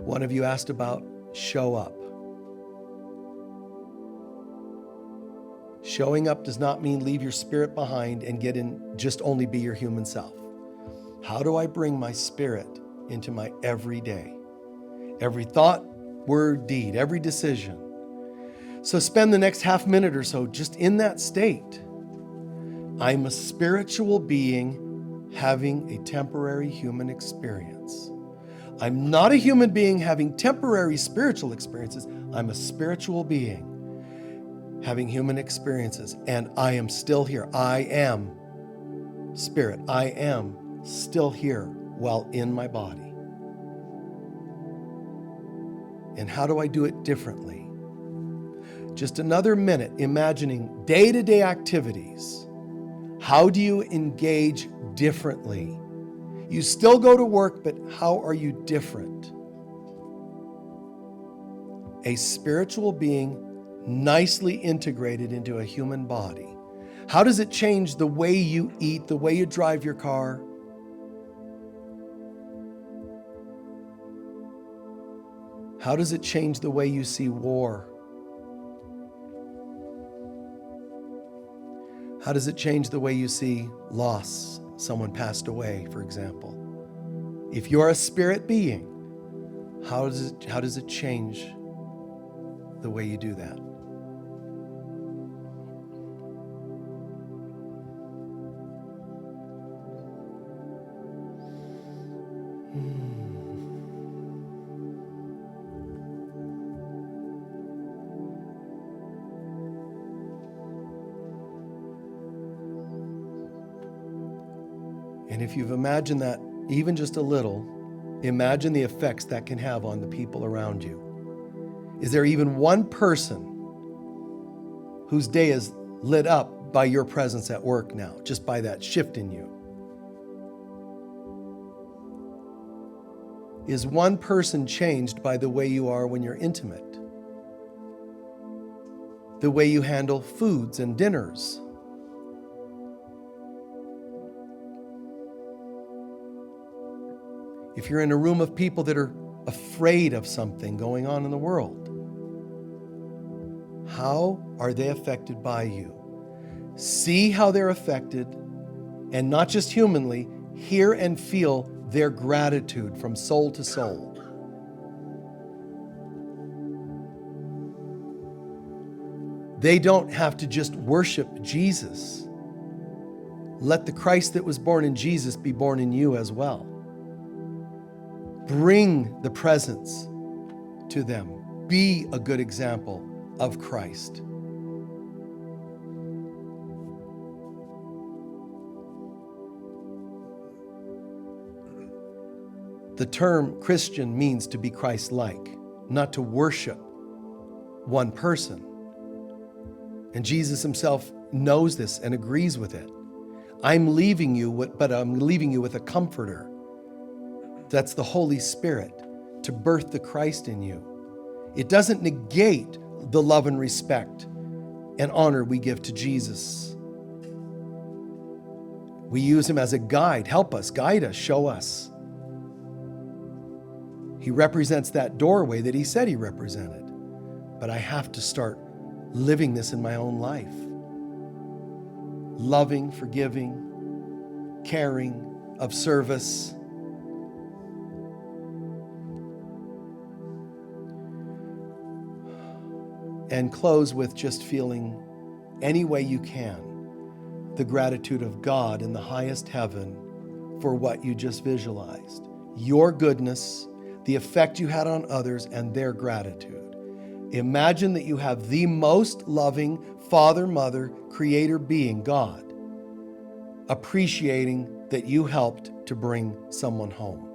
One of you asked about show up. Showing up does not mean leave your spirit behind and get in, just only be your human self. How do I bring my spirit into my everyday? Every thought, word, deed, every decision. So spend the next half minute or so just in that state. I'm a spiritual being having a temporary human experience. I'm not a human being having temporary spiritual experiences. I'm a spiritual being having human experiences, and I am still here. I am spirit. I am still here while in my body. And how do I do it differently? Just another minute imagining day-to-day activities. How do you engage differently? You still go to work, but how are you different? A spiritual being nicely integrated into a human body. How does it change the way you eat, the way you drive your car? How does it change the way you see war? How does it change the way you see loss? Someone passed away, for example. If you're a spirit being, how does it change the way you do that? And if you've imagined that even just a little, imagine the effects that can have on the people around you. Is there even one person whose day is lit up by your presence at work now, just by that shift in you? Is one person changed by the way you are when you're intimate? The way you handle foods and dinners? If you're in a room of people that are afraid of something going on in the world, how are they affected by you? See how they're affected, and not just humanly, hear and feel their gratitude from soul to soul. They don't have to just worship Jesus. Let the Christ that was born in Jesus be born in you as well. Bring the presence to them. Be a good example of Christ. The term Christian means to be Christ-like, not to worship one person. And Jesus himself knows this and agrees with it. I'm leaving you, but I'm leaving you with a comforter. That's the Holy Spirit to birth the Christ in you. It doesn't negate the love and respect and honor we give to Jesus. We use him as a guide. Help us, guide us, show us. He represents that doorway that he said he represented. But I have to start living this in my own life. Loving, forgiving, caring, of service. And close with just feeling any way you can the gratitude of God in the highest heaven for what you just visualized. Your goodness, the effect you had on others, and their gratitude. Imagine that you have the most loving Father, Mother, Creator being, God, appreciating that you helped to bring someone home.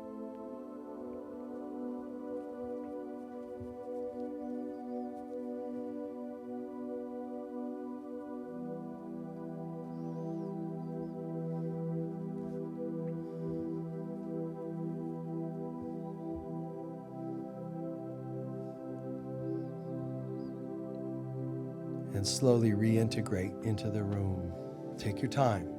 And slowly reintegrate into the room. Take your time.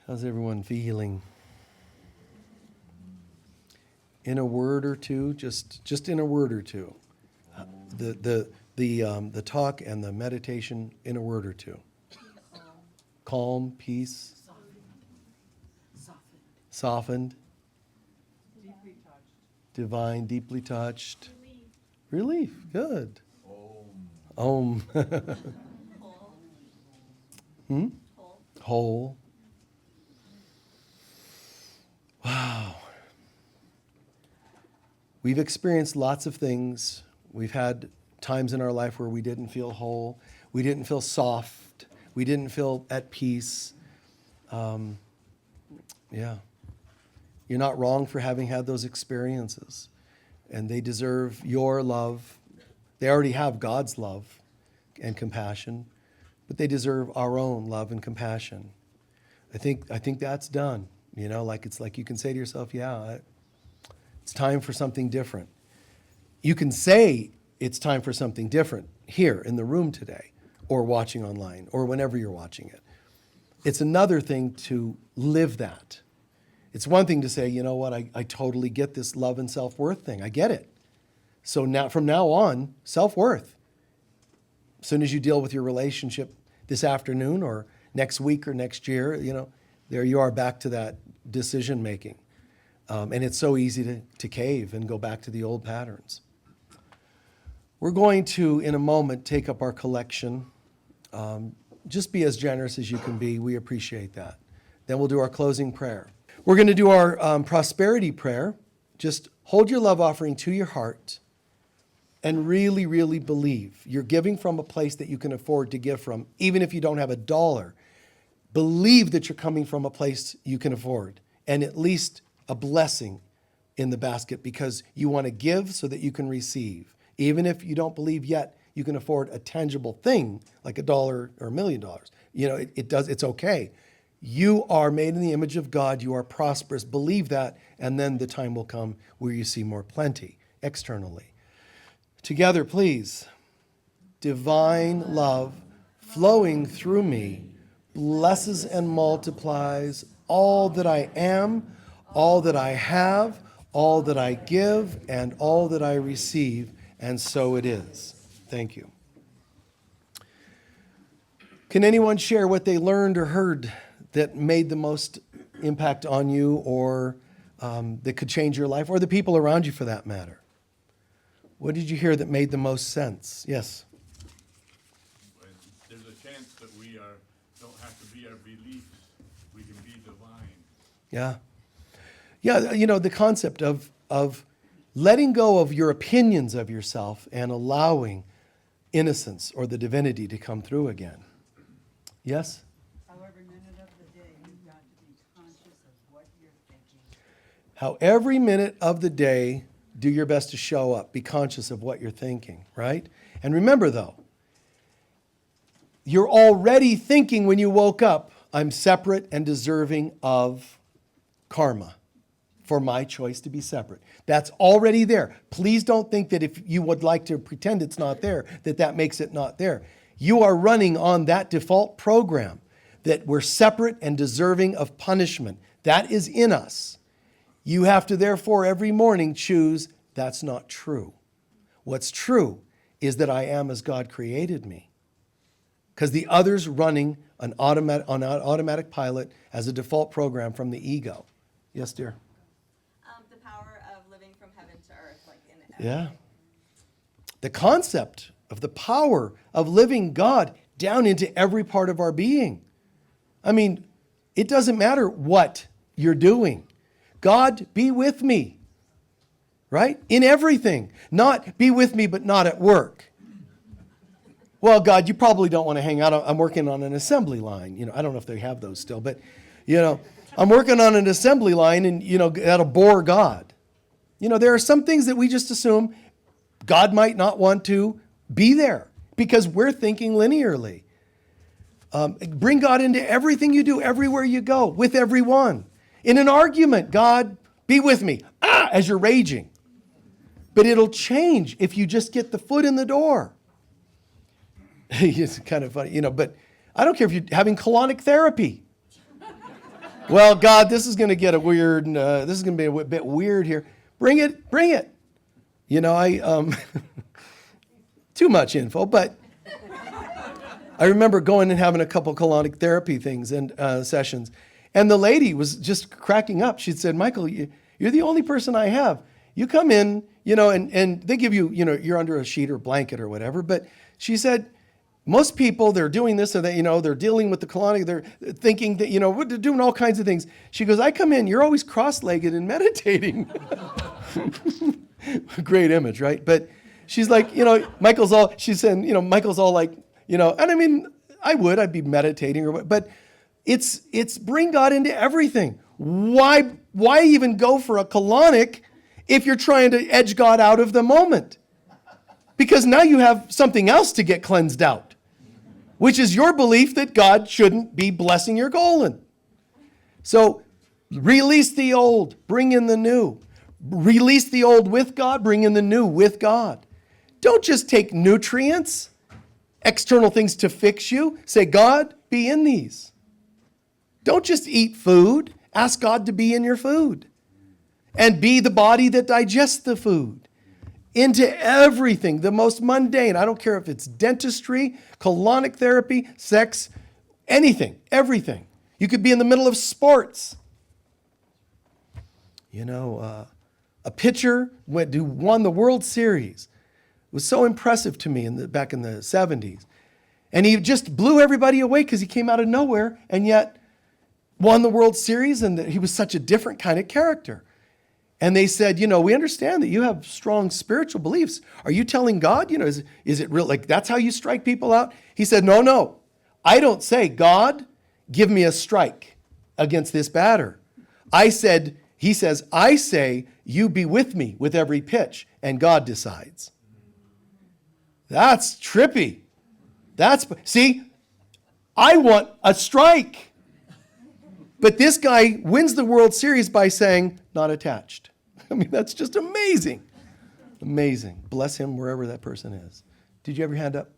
How's everyone feeling? In a word or two, just in a word or two. The talk and the meditation in a word or two. Calm, peace, softened, Deeply touched. divine, deeply touched. Relief. Good. Om. Whole. Wow. We've experienced lots of things. We've had times in our life where we didn't feel whole. We didn't feel soft. We didn't feel at peace. Yeah. You're not wrong for having had those experiences. And they deserve your love. They already have God's love and compassion, but they deserve our own love and compassion. I think that's done. You know, it's like you can say to yourself, yeah, it's time for something different. You can say it's time for something different here in the room today, or watching online, or whenever you're watching it. It's another thing to live that. It's one thing to say, you know what, I totally get this love and self-worth thing. I get it. So now, from now on, self-worth. As soon as you deal with your relationship this afternoon or next week or next year, you know, there you are back to that decision making. And it's so easy to cave and go back to the old patterns. We're going to, in a moment, take up our collection. Just be as generous as you can be. We appreciate that. Then we'll do our closing prayer. We're going to do our prosperity prayer. Just hold your love offering to your heart and really, really believe. You're giving from a place that you can afford to give from, even if you don't have $1. Believe that you're coming from a place you can afford, and at least a blessing in the basket, because you want to give so that you can receive. Even if you don't believe yet you can afford a tangible thing like $1 or $1 million. It's okay. You are made in the image of God. You are prosperous. Believe that, and then the time will come where you see more plenty externally. Together, please. Divine love flowing through me blesses and multiplies all that I am, all that I have, all that I give, and all that I receive, and so it is. Thank you. Can anyone share what they learned or heard that made the most impact on you, or that could change your life, or the people around you for that matter? What did you hear that made the most sense? Yes? When there's a chance that we don't have to be our beliefs, we can be divine. Yeah. Yeah, the concept of letting go of your opinions of yourself and allowing innocence or the divinity to come through again. Yes? However minute of the day, you've got to be conscious of what you're thinking. How every minute of the day, do your best to show up. Be conscious of what you're thinking, right? And remember, though, you're already thinking when you woke up, I'm separate and deserving of karma for my choice to be separate. That's already there. Please don't think that if you would like to pretend it's not there, that makes it not there. You are running on that default program that we're separate and deserving of punishment. That is in us. You have to therefore every morning choose, that's not true. What's true is that I am as God created me. Because the other's running on automatic pilot as a default program from the ego. Yes, dear? The power of living from heaven to earth, like in Yeah. The concept of the power of living God down into every part of our being. I mean, it doesn't matter what you're doing. God, be with me, right? In everything. Not be with me, but not at work. Well, God, you probably don't want to hang out. I'm working on an assembly line. I don't know if they have those still, but, I'm working on an assembly line and, that'll bore God. There are some things that we just assume God might not want to be there because we're thinking linearly. Bring God into everything you do, everywhere you go, with everyone. In an argument, God, be with me, as you're raging. But it'll change if you just get the foot in the door. It's kind of funny, but I don't care if you're having colonic therapy. Well, God, this is going to get this is going to be a bit weird here. Bring it. Too much info, but I remember going and having a couple colonic therapy things and sessions. And the lady was just cracking up. She said, Michael, you're the only person I have. You come in, and they give you, you're under a sheet or blanket or whatever. But she said, most people, they're doing this or that, they're dealing with the colonic, they're thinking that, they're doing all kinds of things. She goes, I come in, you're always cross-legged and meditating. Great image, right? But she's like, Michael's all like, and I mean, I'd be meditating or what, but it's bring God into everything. Why even go for a colonic if you're trying to edge God out of the moment? Because now you have something else to get cleansed out, which is your belief that God shouldn't be blessing your colon. So release the old, bring in the new. Release the old with God, bring in the new with God. Don't just take nutrients, external things to fix you. Say, God, be in these. Don't just eat food. Ask God to be in your food and be the body that digests the food. Into everything, the most mundane. I don't care if it's dentistry, colonic therapy, sex, anything, everything. You could be in the middle of sports. A pitcher who won the World Series. It was so impressive to me back in the 70s. And he just blew everybody away because he came out of nowhere and yet won the World Series, and that he was such a different kind of character. And they said, we understand that you have strong spiritual beliefs. Are you telling God, is it real? Like, that's how you strike people out? He said, no. I don't say, God, give me a strike against this batter. I say, you be with me with every pitch, and God decides. That's trippy. See, I want a strike. But this guy wins the World Series by saying, not attached. I mean, that's just amazing. Amazing. Bless him wherever that person is. Did you have your hand up?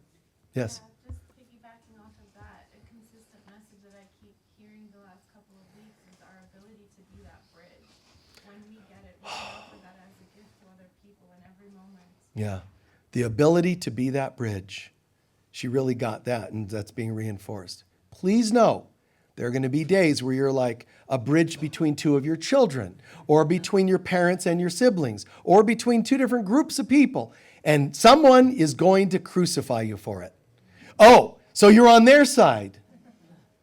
Yes. Yeah, just piggybacking off of that, a consistent message that I keep hearing the last couple of weeks is our ability to be that bridge. When we get it, we can offer that as a gift to other people in every moment. Yeah. The ability to be that bridge. She really got that, and that's being reinforced. Please know, there are going to be days where you're like a bridge between two of your children, or between your parents and your siblings, or between two different groups of people, and someone is going to crucify you for it. Oh, so you're on their side.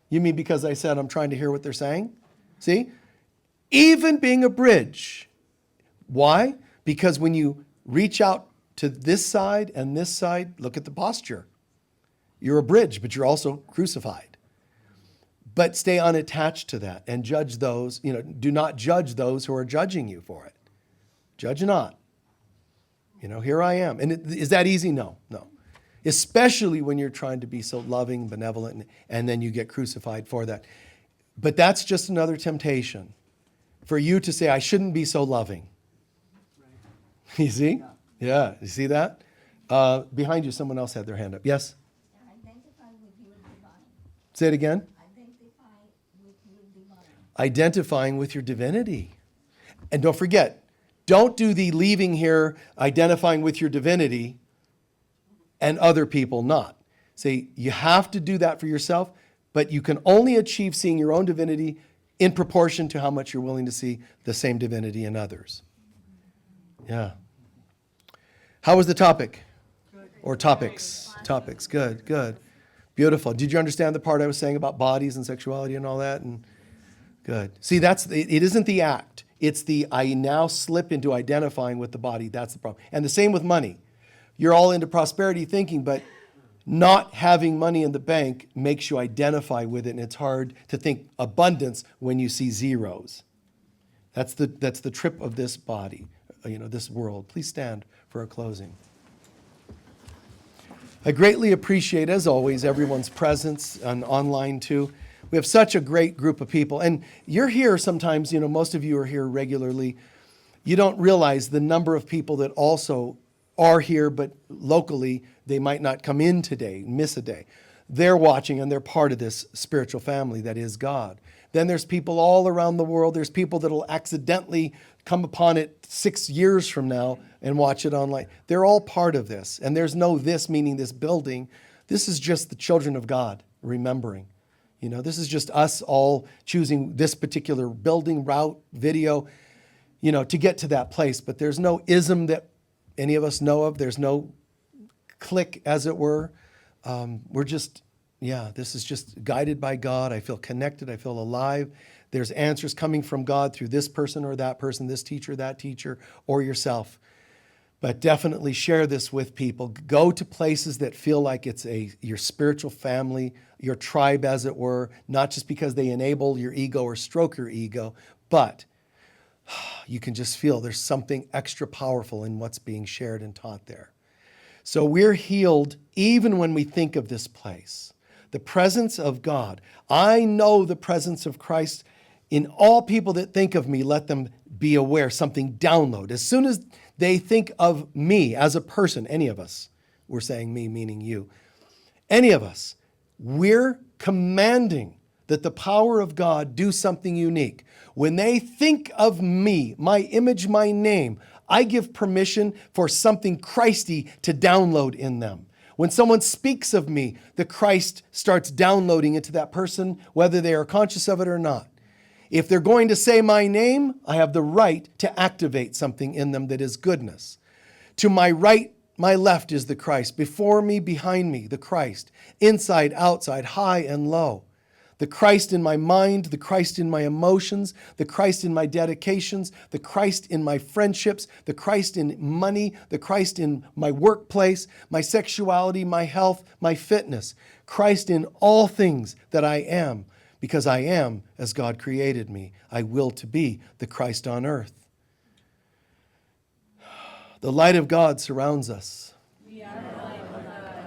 You mean because I said I'm trying to hear what they're saying? See? Even being a bridge. Why? Because when you reach out to this side and this side, look at the posture. You're a bridge, but you're also crucified. But stay unattached to that and judge those, do not judge those who are judging you for it. Judge not. Here I am. And is that easy? No. Especially when you're trying to be so loving, benevolent, and then you get crucified for that. But that's just another temptation for you to say, I shouldn't be so loving. You see? Yeah. You see that? Behind you, someone else had their hand up. Yes? Identify with your divine. Say it again. Identify with your divine. Identifying with your divinity. And don't forget, don't do the leaving here, identifying with your divinity, and other people not. Say, you have to do that for yourself, but you can only achieve seeing your own divinity in proportion to how much you're willing to see the same divinity in others. Yeah. How was the topic? Or topics? Topics. Good. Beautiful. Did you understand the part I was saying about bodies and sexuality and all that? And good. See, it isn't the act. It's I now slip into identifying with the body. That's the problem. And the same with money. You're all into prosperity thinking, but not having money in the bank makes you identify with it, and it's hard to think abundance when you see zeros. That's the trip of this body, this world. Please stand for a closing. I greatly appreciate, as always, everyone's presence and online too. We have such a great group of people. And you're here sometimes, most of you are here regularly. You don't realize the number of people that also are here, but locally, they might not come in today, miss a day. They're watching and they're part of this spiritual family that is God. Then there's people all around the world. There's people that will accidentally come upon it 6 years from now and watch it online. They're all part of this. And there's no this meaning this building. This is just the children of God remembering. This is just us all choosing this particular building, route, video, to get to that place. But there's no ism that any of us know of. There's no clique, as it were. This is just guided by God. I feel connected. I feel alive. There's answers coming from God through this person or that person, this teacher, that teacher, or yourself. But definitely share this with people. Go to places that feel like it's your spiritual family, your tribe, as it were, not just because they enable your ego or stroke your ego, but you can just feel there's something extra powerful in what's being shared and taught there. So we're healed even when we think of this place. The presence of God. I know the presence of Christ in all people that think of me. Let them be aware, something download. As soon as they think of me as a person, any of us, we're saying me, meaning you, any of us, we're commanding that the power of God do something unique. When they think of me, my image, my name, I give permission for something Christy to download in them. When someone speaks of me, the Christ starts downloading into that person, whether they are conscious of it or not. If they're going to say my name, I have the right to activate something in them that is goodness. To my right, my left is the Christ. Before me, behind me, the Christ. Inside, outside, high and low. The Christ in my mind, the Christ in my emotions, the Christ in my dedications, the Christ in my friendships, the Christ in money, the Christ in my workplace, my sexuality, my health, my fitness. Christ in all things that I am, because I am as God created me. I will to be the Christ on earth. The light of God surrounds us.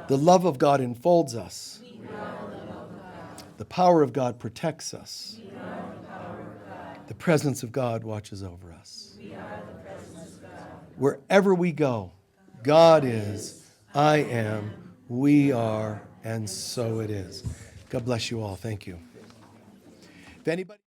The love of God enfolds us. The power of God protects us. The presence of God watches over us. Wherever we go, God is, I am, we are, and so it is. God bless you all. Thank you. If anybody